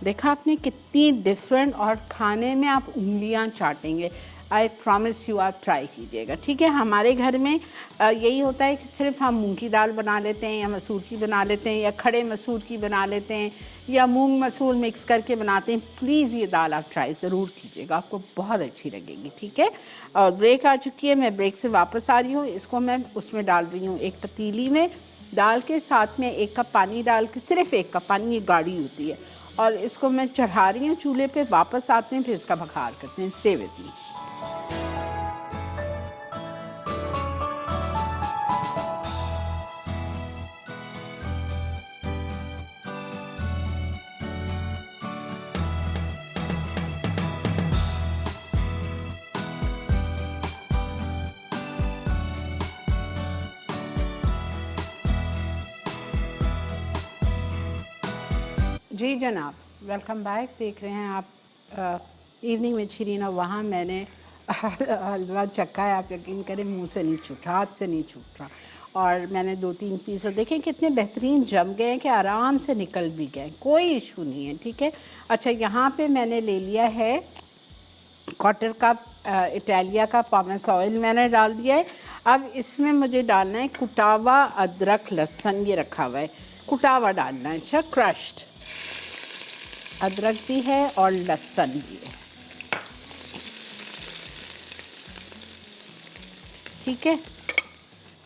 A: देखा आपने कितनी डिफरेंट, और खाने में आप उंगलियां चाटेंगे। आई प्रॉमिस यू, आप ट्राई कीजिएगा, ठीक है। हमारे घर में यही होता है कि सिर्फ हम मूंग की दाल बना लेते हैं, या मसूर की बना लेते हैं, या खड़े मसूर की बना लेते हैं, या मूंग मसूर मिक्स करके बनाते हैं। प्लीज़ ये दाल आप ट्राई ज़रूर कीजिएगा, आपको बहुत अच्छी लगेगी, ठीक है। और ब्रेक आ चुकी है, मैं ब्रेक से वापस आ रही हूँ। इसको मैं उसमें डाल रही हूँ एक पतीली में, दाल के साथ में 1 कप पानी डाल के, सिर्फ 1 कप पानी, ये गाढ़ी होती है, और इसको मैं चढ़ा रही हूँ चूल्हे पे। वापस आते हैं, फिर इसका बघार करते हैं। Stay with me. जी जनाब, वेलकम बैक। देख रहे हैं आप इवनिंग में शरीना। वहाँ मैंने हलवा चक्का है, आप यकीन करें मुंह से नहीं छूट रहा, हाथ से नहीं छूट रहा। और मैंने 2-3 पीस, और देखें कितने बेहतरीन जम गए हैं कि आराम से निकल भी गए, कोई इशू नहीं है, ठीक है। अच्छा, यहाँ पे मैंने ले लिया है 1/4 कप इटालिया का पामेस ऑयल मैंने डाल दिया है। अब इसमें मुझे डालना है कुटावा अदरक लहसुन, ये रखा हुआ है, कुटावा डालना है। अच्छा, क्रश्ड अदरक भी है और लहसुन भी है, ठीक है।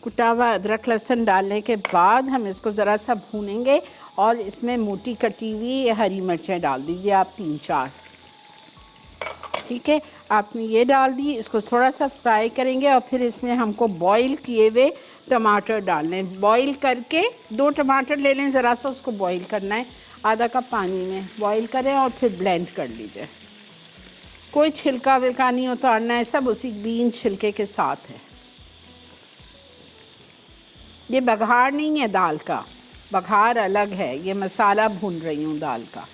A: कुटावा अदरक लहसुन डालने के बाद हम इसको ज़रा सा भूनेंगे, और इसमें मोटी कटी हुई हरी मिर्चें डाल दीजिए आप 3-4, ठीक है। आपने ये डाल दी, इसको थोड़ा सा फ्राई करेंगे, और फिर इसमें हमको बॉईल किए हुए टमाटर डालने। बॉईल करके 2 टमाटर ले लें, ज़रा सा उसको बॉईल करना है, आधा कप पानी में बॉईल करें, और फिर ब्लेंड कर लीजिए। कोई छिलका विलका नहीं उतारना है, सब उसी बीन छिलके के साथ है। ये बघार नहीं है दाल का, बघार अलग है, ये मसाला भून रही हूँ दाल का।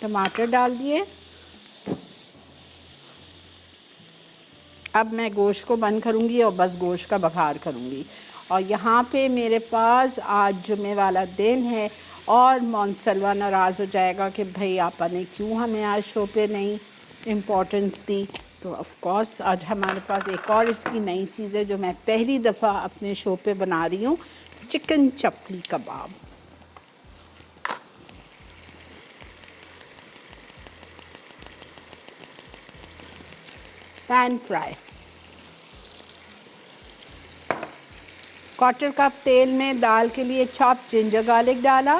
A: टमाटर डाल दिए। अब मैं गोश्त को बंद करूँगी और बस गोश्त का बघार करूँगी। और यहाँ पे मेरे पास आज जुमे वाला दिन है, और मोनसलवा नाराज़ हो जाएगा कि भाई आपने क्यों हमें आज शो पे नहीं इम्पोर्टेंस दी। तो ऑफ कोर्स आज हमारे पास एक और इसकी नई चीज़ है जो मैं पहली दफ़ा अपने शो पे बना रही हूँ, chicken chapli kebab. Pan fry. 1/4 cup तेल में दाल के लिए चॉप जिंजर गार्लिक डाला,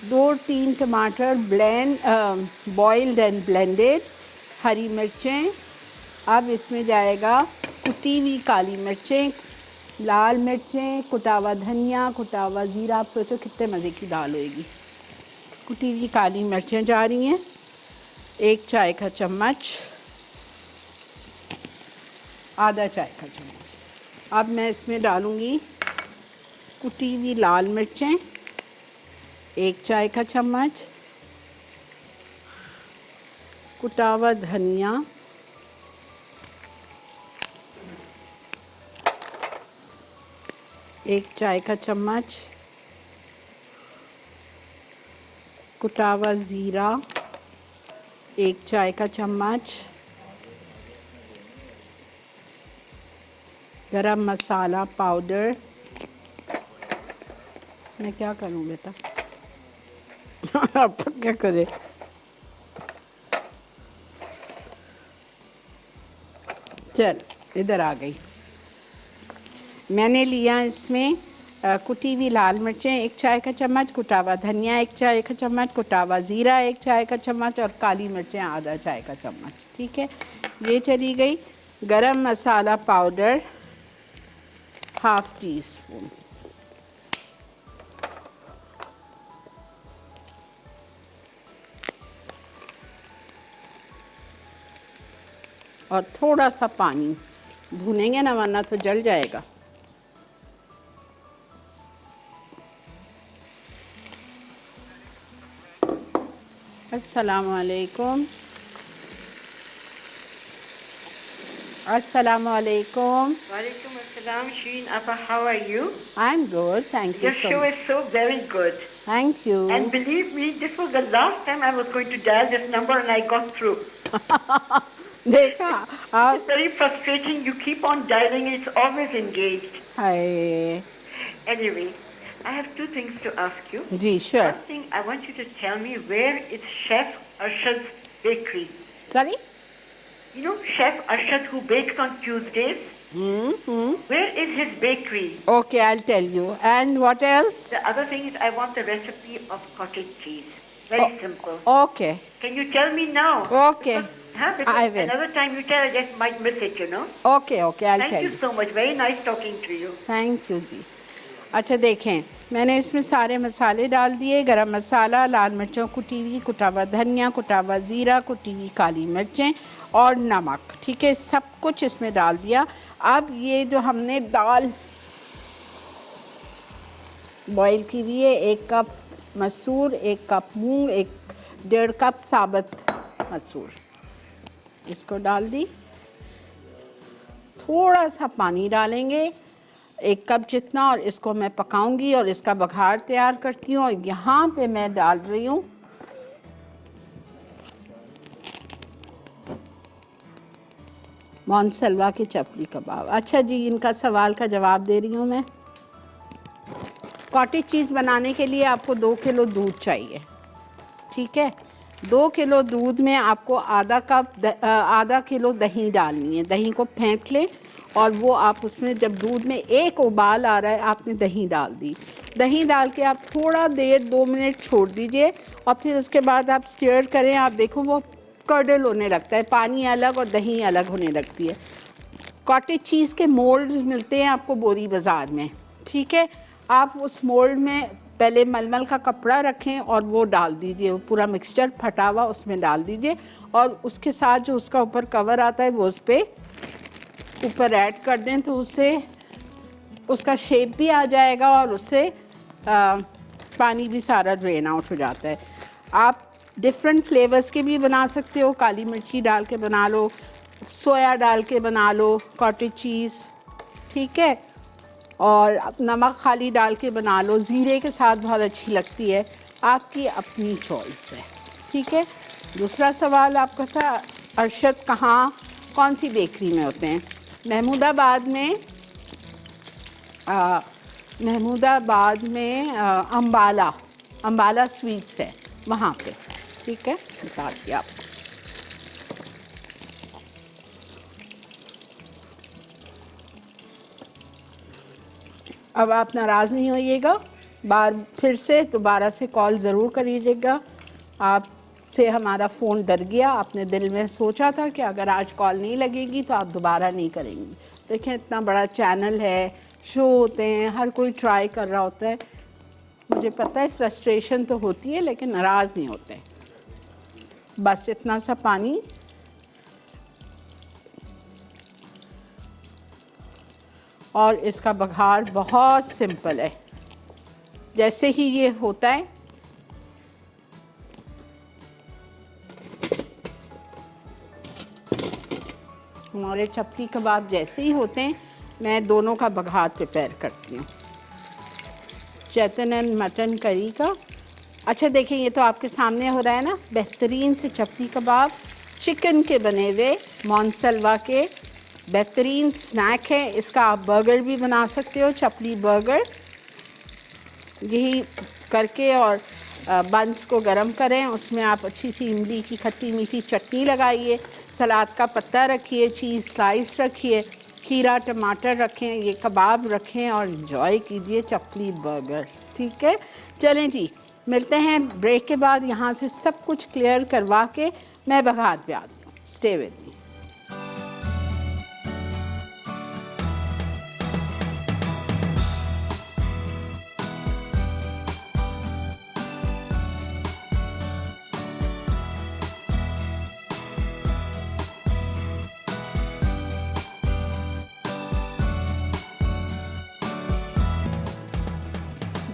A: 2-3 टमाटर बॉइल्ड एंड ब्लेंडेड, हरी मिर्चें। अब इसमें जाएगा कुटी हुई काली मिर्चें, लाल मिर्चें, कुटावा धनिया, कुटावा ज़ीरा। आप सोचो कितने मज़े की दाल होएगी। कुटी हुई काली मिर्चें जा रही हैं, 1 चाय का चम्मच, आधा चाय का चम्मच। अब मैं इसमें डालूँगी कुटी हुई लाल मिर्चें, 1 चाय का चम्मच, कुटावा धनिया, 1 चाय का चम्मच, कुटावा ज़ीरा, 1 चाय का चम्मच, गरम मसाला पाउडर। मैं क्या करूं बेटा? आप क्या करें? चल इधर आ गई। मैंने लिया इसमें कुटी हुई लाल मिर्चें 1 चाय का चम्मच, कुटावा धनिया 1 चाय का चम्मच, कुटावा ज़ीरा 1 चाय का चम्मच, और काली मिर्चें आधा चाय का चम्मच, ठीक है। ये चली गई। गरम मसाला पाउडर ½ टीस्पून, और थोड़ा सा पानी। भूनेंगे ना वरना तो जल जाएगा। अस्सलाम वालेकुम। Assalamu alaikum.
G: Walaikum assalam, Shireen Appa. How are you?
A: I'm good, thank you
G: Your
A: so
G: show
A: much.
G: is so very good.
A: Thank you.
G: And believe me, this was the last time I was going to dial this number and I got through.
A: देखा आप
G: It's very frustrating. You keep on dialing, it's always engaged.
A: Hi
G: Anyway, I have two things to ask you.
A: जी sure.
G: First thing, I want you to tell me where is Chef Arshad's bakery?
A: Sorry?
G: You know Chef Arshad who bakes on Tuesdays? Where is his bakery?
A: Okay, I'll tell you. And what else?
G: The other thing is I want the recipe of cottage cheese. Very simple.
A: Okay,
G: Can you tell me now?
A: Okay.
G: Because
A: I will.
G: another time you tell, I just might miss it, you know.
A: okay, okay, I'll
G: Thank
A: tell
G: you
A: you.
G: so much. Very nice talking to you.
A: Thank you जी। अच्छा देखें, मैंने इसमें सारे मसाले डाल दिए, गरम मसाला, लाल मिर्चों कुटी हुई, कुटा हुआ धनिया, कुटा हुआ ज़ीरा, कुटी हुई काली मिर्चें और नमक, ठीक है, सब कुछ इसमें डाल दिया। अब ये जो हमने दाल बॉईल की हुई है, 1 कप मसूर, 1 कप मूंग, 1.5 कप साबुत मसूर, इसको डाल दी। थोड़ा सा पानी डालेंगे, 1 कप जितना, और इसको मैं पकाऊंगी और इसका बघार तैयार करती हूँ। और यहाँ पे मैं डाल रही हूँ मोनसलवा के चपली कबाब। अच्छा जी, इनका सवाल का जवाब दे रही हूँ मैं। कॉटेज चीज़ बनाने के लिए आपको 2 किलो दूध चाहिए, ठीक है। 2 किलो दूध में आपको आधा किलो दही डालनी है। दही को फेंट लें और वो आप उसमें, जब दूध में एक उबाल आ रहा है, आपने दही डाल दी। दही डाल के आप थोड़ा देर 2 मिनट छोड़ दीजिए और फिर उसके बाद आप स्टीयर करें। आप देखो वो कर्डल होने लगता है, पानी अलग और दही अलग होने लगती है। कॉटेज चीज़ के मोल्ड मिलते हैं आपको बोरी बाज़ार में, ठीक है। आप उस मोल्ड में पहले मलमल का कपड़ा रखें और वो डाल दीजिए, पूरा मिक्सचर फटा हुआ उसमें डाल दीजिए और उसके साथ जो उसका ऊपर कवर आता है वो उस पर ऊपर ऐड कर दें, तो उससे उसका शेप भी आ जाएगा और उससे पानी भी सारा ड्रेन आउट हो जाता है। आप डिफरेंट फ्लेवर्स के भी बना सकते हो, काली मिर्ची डाल के बना लो, सोया डाल के बना लो कॉटेज चीज़, ठीक है, और नमक खाली डाल के बना लो, ज़ीरे के साथ बहुत अच्छी लगती है, आपकी अपनी चॉइस है, ठीक है। दूसरा सवाल आपका था अरशद कहाँ कौन सी बेकरी में होते हैं? महमूदाबाद में अम्बाला स्वीट्स है वहाँ पे, ठीक है, बता दिया आपको। अब आप नाराज़ नहीं होइएगा, फिर से दोबारा से कॉल ज़रूर करिएगा। आपसे हमारा फ़ोन डर गया, आपने दिल में सोचा था कि अगर आज कॉल नहीं लगेगी तो आप दोबारा नहीं करेंगी। देखें, इतना बड़ा चैनल है, शो होते हैं, हर कोई ट्राई कर रहा होता है। मुझे पता है फ्रस्ट्रेशन तो होती है, लेकिन नाराज़ नहीं होते। बस इतना सा पानी, और इसका बघार बहुत सिंपल है। जैसे ही ये होता है, हमारे चपली कबाब जैसे ही होते हैं, मैं दोनों का बघार प्रिपेयर करती हूँ। चैतन एंड मटन करी का। अच्छा देखिए, ये तो आपके सामने हो रहा है ना, बेहतरीन से चपली कबाब, चिकन के बने हुए, मोनसलवा के बेहतरीन स्नैक है। इसका आप बर्गर भी बना सकते हो, चपली बर्गर। यही करके और बंस को गरम करें, उसमें आप अच्छी सी इमली की खट्टी मीठी चटनी लगाइए, सलाद का पत्ता रखिए, चीज़ स्लाइस रखिए, खीरा टमाटर रखें, ये कबाब रखें और एंजॉय कीजिए चपली बर्गर, ठीक है। चलें जी, मिलते हैं ब्रेक के बाद। यहाँ से सब कुछ क्लियर करवा के मैं बघार पे आती हूँ। Stay with me.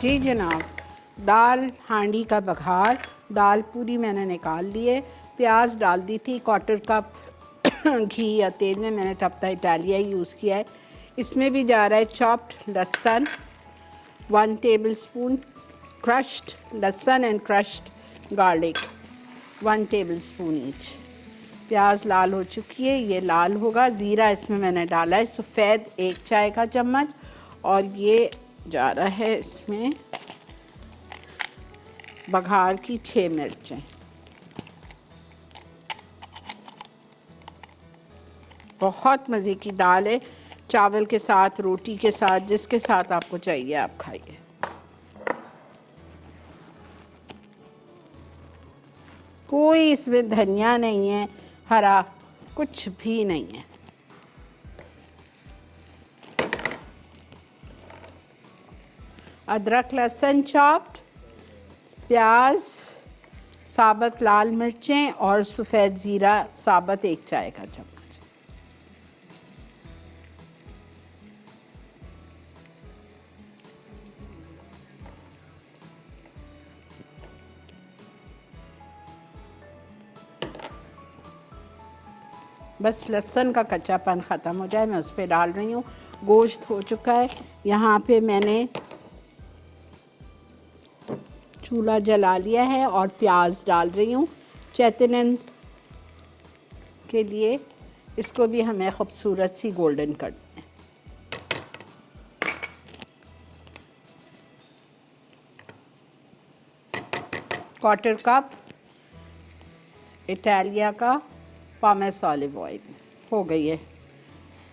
A: जी जनाब, दाल हांडी का बघार, दाल पूरी मैंने निकाल ली है, प्याज डाल दी थी, 1/4 कप घी या तेल में, मैंने तपता इटालिया ही यूज़ किया है। इसमें भी जा रहा है चॉप्ड लहसुन 1 टेबलस्पून, क्रश्ड लहसुन and crushed garlic 1 tablespoon each. प्याज लाल हो चुकी है, ये लाल होगा। ज़ीरा इसमें मैंने डाला है सफ़ेद 1 चाय का चम्मच, और ये जा रहा है इसमें बघार की 6 मिर्चें। बहुत मज़े की दाल है, चावल के साथ, रोटी के साथ, जिसके साथ आपको चाहिए आप खाइए। कोई इसमें धनिया नहीं है, हरा कुछ भी नहीं है। अदरक लहसुन चॉप्ड, प्याज, साबुत लाल मिर्चें और सफ़ेद ज़ीरा साबुत 1 चाय का चम्मच। बस लहसुन का कच्चापन ख़त्म हो जाए, मैं उस पर डाल रही हूँ। गोश्त हो चुका है, यहाँ पे मैंने चूल्हा जला लिया है और प्याज डाल रही हूँ चेतनन के लिए। इसको भी हमें खूबसूरत सी गोल्डन करनी है। क्वार्टर कप इटालिया का पामेस ऑलिव ऑयल हो गई है।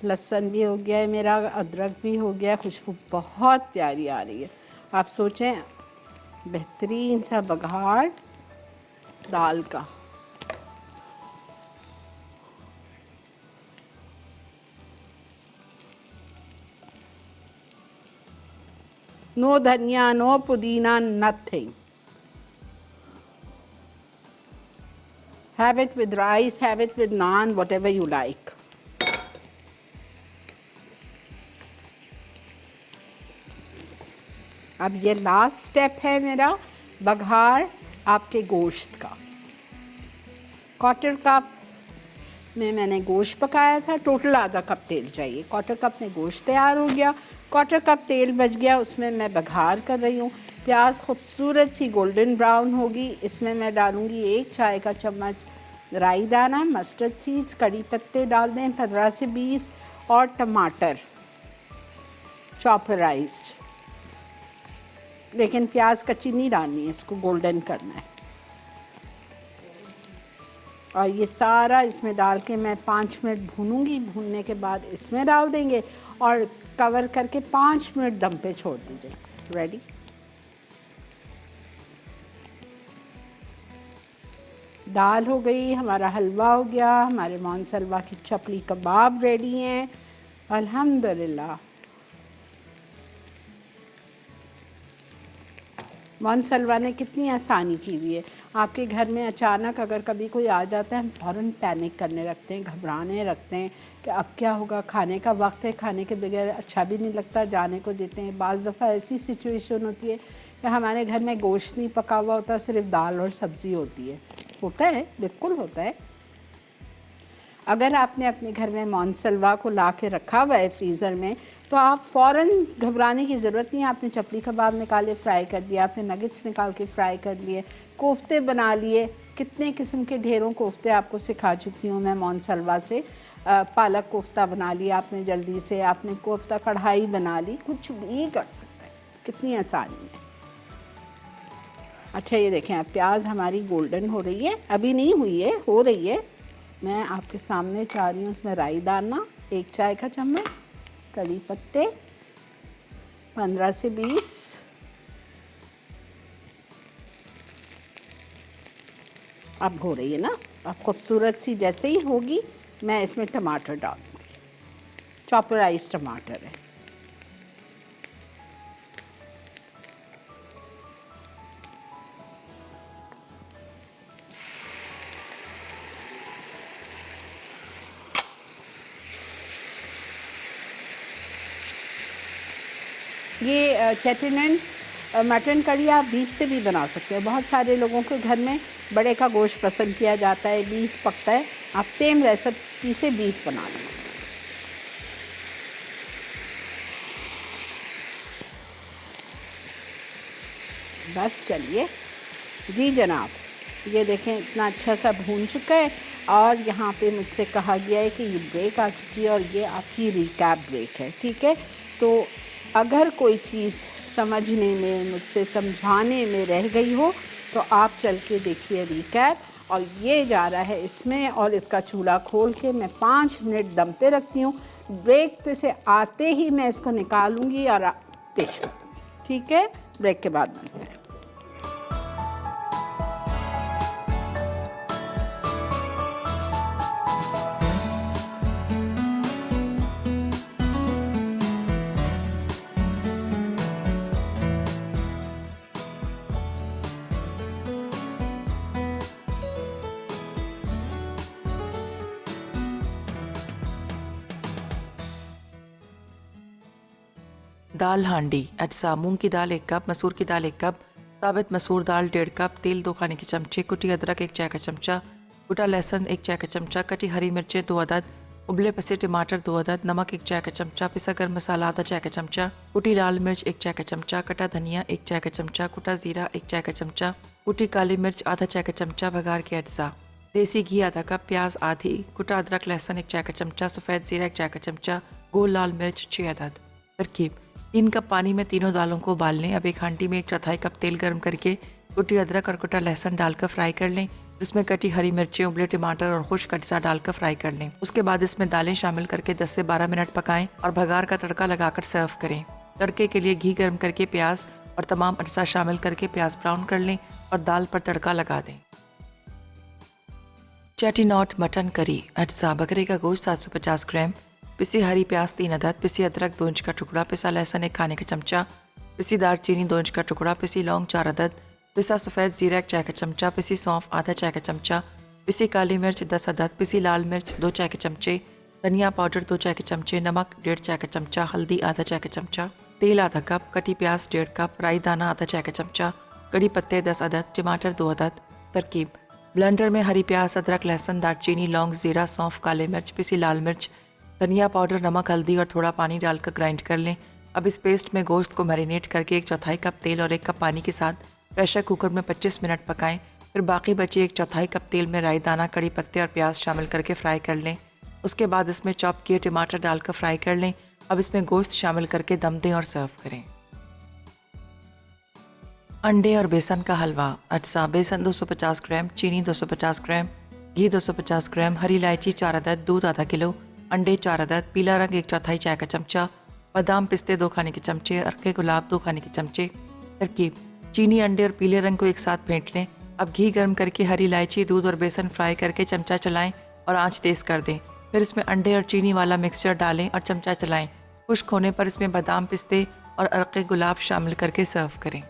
A: लहसुन भी हो गया है मेरा, अदरक भी हो गया, खुशबू बहुत प्यारी आ रही है। आप सोचें, बेहतरीन सा बघार दाल का। नो धनिया, नो पुदीना, nothing. Have it with rice, have it with naan, whatever you like. अब ये लास्ट स्टेप है मेरा बघार आपके गोश्त का। क्वार्टर कप में मैंने गोश्त पकाया था, टोटल आधा कप तेल चाहिए। क्वार्टर कप में गोश्त तैयार हो गया, क्वार्टर कप तेल बच गया, उसमें मैं बघार कर रही हूँ। प्याज खूबसूरत सी गोल्डन ब्राउन होगी, इसमें मैं डालूँगी 1 चाय का चम्मच राई दाना, मस्टर्ड सीड्स, कड़ी पत्ते डाल दें 15 से 20, और टमाटर चॉपराइज्ड। लेकिन प्याज कच्ची नहीं डालनी है, इसको गोल्डन करना है। और ये सारा इसमें डाल के मैं 5 मिनट भूनूंगी। भूनने के बाद इसमें डाल देंगे और कवर करके 5 मिनट दम पे छोड़ दीजिए। रेडी। दाल हो गई, हमारा हलवा हो गया, हमारे मानसलवा की चपली कबाब रेडी हैं अल्हम्दुलिल्लाह। मानसलवा ने कितनी आसानी की हुई है। आपके घर में अचानक अगर कभी कोई आ जाता है, हम फ़ौरन पैनिक करने लगते हैं, घबराने लगते हैं कि अब क्या होगा, खाने का वक्त है, खाने के बगैर अच्छा भी नहीं लगता, जाने को देते हैं। बाज़ दफ़ा ऐसी सिचुएशन होती है कि हमारे घर में गोश्त नहीं पका हुआ होता, सिर्फ दाल और सब्ज़ी होती है। होता है, बिल्कुल होता है। अगर आपने अपने घर में मानसलवा को ला के रखा हुआ है फ्रीज़र में, तो आप फ़ौरन घबराने की ज़रूरत नहीं है। आपने चपली कबाब निकाले, फ्राई कर दिया, आपने नगेट्स निकाल के फ्राई कर लिए, कोफ्ते बना लिए। कितने किस्म के ढेरों कोफ्ते आपको सिखा चुकी हूँ मैं मानसलवा से। पालक कोफ्ता बना लिया आपने जल्दी से, आपने कोफ्ता कढ़ाई बना ली, कुछ भी कर सकते हैं, कितनी आसानी है। अच्छा, ये देखें, अब प्याज हमारी गोल्डन हो रही है, अभी नहीं हुई है, हो रही है। मैं आपके सामने चाह रही हूँ इसमें राई डालना 1 चाय का चम्मच, कड़ी पत्ते 15 से 20, अब हो रही है ना। अब खूबसूरत सी जैसे ही होगी, मैं इसमें टमाटर डाल दूँगी, चॉपराइज टमाटर है। ये चेटिनन मटन करी आप बीफ से भी बना सकते हो। बहुत सारे लोगों के घर में बड़े का गोश्त पसंद किया जाता है, बीफ पकता है, आप सेम रेसिपी से बीफ बना लें। बस चलिए जी जनाब, ये देखें इतना अच्छा सा भून चुका है और यहाँ पे मुझसे कहा गया है कि ये ब्रेक आ चुकी है और ये आपकी रिकैप ब्रेक है, ठीक है। तो अगर कोई चीज़ समझने में, मुझसे समझाने में रह गई हो तो आप चल के देखिए रिकैप। और ये जा रहा है इसमें, और इसका चूल्हा खोल के मैं 5 मिनट दम पे रखती हूँ। ब्रेक पे से आते ही मैं इसको निकालूंगी और पेश करूँगी, ठीक है। ब्रेक के बाद मिलते हैं।
C: दाल हांडी अटसा, मूंग की दाल 1 कप, मसूर की दाल 1 कप, साबित मसूर दाल 1.5 कप, तेल 2 खाने के चमचे, कुटी अदरक 1 चाय का चमचा, कुटा लहसुन 1 चाय का चमचा, कटी हरी मिर्चें 2 अदद, उबले पसे टमाटर 2 अदद, नमक 1 चाय का चमचा, पिसा गर्म मसाला आधा चाय का चमचा, कुटी लाल मिर्च 1 चाय का चमचा, कटा धनिया 1 चाय का चमचा, कुटा जीरा 1 चाय का चमचा, कुटी काली मिर्च आधा चाय का चमचा, भगार के अज्जा, देसी घी आधा कप, प्याज आधी, कुटा अदरक लहसुन 1 चाय का चमचा, सफ़ेद जीरा 1 चाय का चमचा, गोल लाल मिर्च 6 अदद। तरकीब: 3 कप पानी में तीनों दालों को उबाल लें। अब एक हांडी में 1/4 कप तेल गर्म करके कुटी अदरक और कुटा लहसुन डालकर फ्राई कर लें, जिसमें कटी हरी मिर्चें, उबले टमाटर और खुश्क अज्जा डालकर फ्राई कर लें। उसके बाद इसमें दालें शामिल करके 10 से 12 मिनट पकाएं और भगार का तड़का लगाकर सर्व करें। तड़के के लिए घी गर्म करके प्याज और तमाम अज्जा शामिल करके प्याज ब्राउन कर लें और दाल पर तड़का लगा दें। चेटीनॉट मटन करी अज्जा, बकरे का गोश्त 750 ग्राम, पिसी हरी प्याज 3 अदद, पिसी अदरक 2 इंच का टुकड़ा, पिसा लहसुन 1 खाने का चमचा, पिसी दालचीनी 2 इंच का टुकड़ा, पिसी लौंग 4 अदद, पिसा सफ़ेद जीरा 1 चाय का चमचा, पिसी सौंफ आधा चाय का चमचा, पिसी काली मिर्च 10 अदद, पिसी लाल मिर्च 2 चाय के चमचे, धनिया पाउडर 2 चाय के चमचे, नमक 1.5 चाय का चमचा, हल्दी आधा चाय का चमचा, तेल आधा कप, कटी प्याज 1.5 कप, राई दाना आधा चाय का चमचा, कड़ी पत्ते 10 अदद, टमाटर 2 अदद। तरकीब: ब्लेंडर में हरी प्याज, अदरक, लहसुन, दालचीनी, लौंग, जीरा, सौंफ, काले मिर्च, पिसी लाल मिर्च, धनिया पाउडर, नमक, हल्दी और थोड़ा पानी डालकर ग्राइंड कर लें। अब इस पेस्ट में गोश्त को मैरिनेट करके 1/4 कप तेल और 1 कप पानी के साथ प्रेशर कुकर में 25 मिनट पकाएं। फिर बाकी बचे 1/4 कप तेल में राई दाना, कड़ी पत्ते और प्याज शामिल करके फ्राई कर लें। उसके बाद इसमें चॉप किए टमाटर डालकर फ्राई कर लें। अब इसमें गोश्त शामिल करके दम दें और सर्व करें। अंडे और बेसन का हलवा अज्जा, बेसन 250 ग्राम, चीनी 250 ग्राम, घी 250 ग्राम, हरी इलायची 4 अदद, दूध आधा किलो, अंडे 4 अदद, पीला रंग 1/4 चाय का चमचा, बादाम पिस्ते 2 खाने के चमचे, अरके गुलाब 2 खाने के चमचे। तरकीब: चीनी, अंडे और पीले रंग को एक साथ फेंट लें। अब घी गर्म करके हरी इलायची, दूध और बेसन फ्राई करके चमचा चलाएं और आंच तेज़ कर दें। फिर इसमें अंडे और चीनी वाला मिक्सचर डालें और चमचा चलाएं। खुश्क होने पर इसमें बादाम पिस्ते और अरके गुलाब शामिल करके सर्व करें।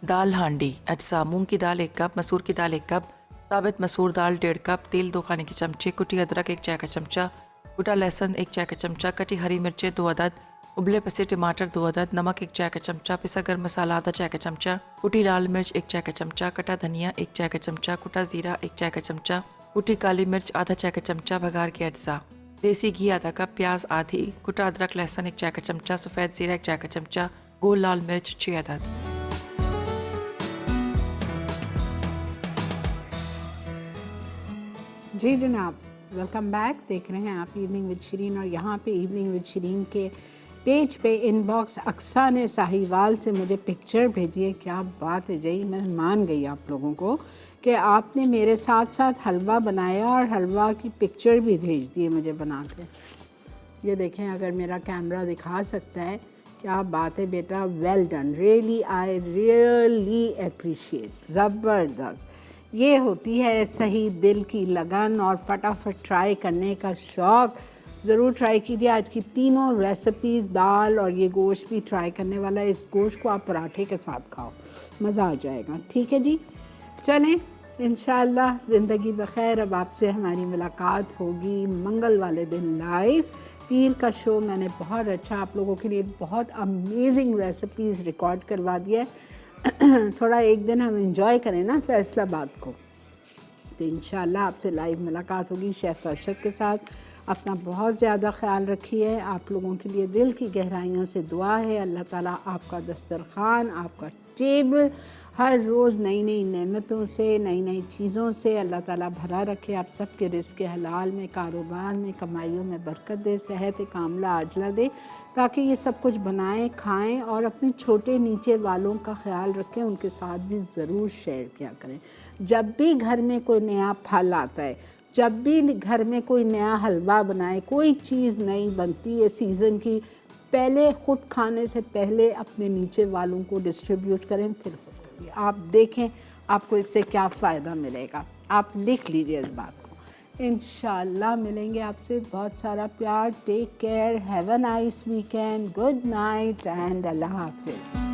C: दाल हांडी अज्जा, मूंग की दाल 1 कप, मसूर की दाल 1 कप, साबित मसूर दाल 1.5 कप, तेल 2 खाने के चमचे, कुटी अदरक 1 चाय का चमचा, कुटा लहसुन 1 चाय का चमचा, कटी हरी मिर्चें 2 अदद, उबले पसे टमाटर 2 अदद, नमक 1 चाय का चमचा, पिसा गर्म मसाला आधा चाय का चमचा, कुटी लाल मिर्च 1 चाय का चमचा, कटा धनिया 1 चाय का चमचा, कुटा जीरा 1 चाय का चमचा, कुटी काली मिर्च आधा चाय का चमचा, भगार के अज्जा, देसी घी आधा कप, प्याज आधी, कुटा अदरक लहसुन 1 चाय का चमचा, सफ़ेद जीरा 1 चाय का चमचा, गोल लाल मिर्च 6 अदद।
A: जी जनाब, वेलकम बैक। देख रहे हैं आप इवनिंग विद शिरीन, और यहाँ पे इवनिंग विद शिरीन के पेज पे इनबॉक्स अक्सा ने साहिवाल से मुझे पिक्चर भेजी है। क्या बात है जी, मैं मान गई आप लोगों को कि आपने मेरे साथ साथ हलवा बनाया और हलवा की पिक्चर भी भेज दी है मुझे बना के। ये देखें, अगर मेरा कैमरा दिखा सकता है। क्या बात है बेटा, well done, really I really appreciate, ज़बरदस्त। ये होती है सही दिल की लगन और फटाफट ट्राई करने का शौक़। ज़रूर ट्राई कीजिए। आज की तीनों रेसिपीज़, दाल और ये गोश्त भी ट्राई करने वाला है। इस गोश्त को आप पराठे के साथ खाओ, मज़ा आ जाएगा। ठीक है जी, चलें इंशाल्लाह ज़िंदगी बखैर। अब आपसे हमारी मुलाकात होगी मंगल वाले दिन लाइव। पीर का शो मैंने बहुत अच्छा आप लोगों के लिए बहुत अमेजिंग रेसिपीज़ रिकॉर्ड करवा दिया है। थोड़ा एक दिन हम इंजॉय करें ना फैसलाबाद को, तो इंशाल्लाह आपसे लाइव मुलाकात होगी शेफ़ अरशद के साथ। अपना बहुत ज़्यादा ख्याल रखिए। आप लोगों के लिए दिल की गहराइयों से दुआ है, अल्लाह ताला आपका दस्तरखान, आपका टेबल हर रोज़ नई नई नेमतों से, नई नई चीज़ों से अल्लाह ताला भरा रखे। आप सबके रिज़्क़ हलाल में, कारोबार में, कमाइयों में बरकत दे, सेहत कामला आजला दे, ताकि ये सब कुछ बनाएं, खाएं और अपने छोटे नीचे वालों का ख्याल रखें। उनके साथ भी ज़रूर शेयर किया करें। जब भी घर में कोई नया फल आता है, जब भी घर में कोई नया हलवा बनाए, कोई चीज़ नई बनती है सीज़न की, पहले ख़ुद खाने से पहले अपने नीचे वालों को डिस्ट्रीब्यूट करें, फिर खुद करिए। आप देखें आपको इससे क्या फ़ायदा मिलेगा। आप लिख लीजिए इस बात को। इंशाल्लाह मिलेंगे आपसे। बहुत सारा प्यार। Take care, have a nice weekend, good night and अल्लाह हाफिज़।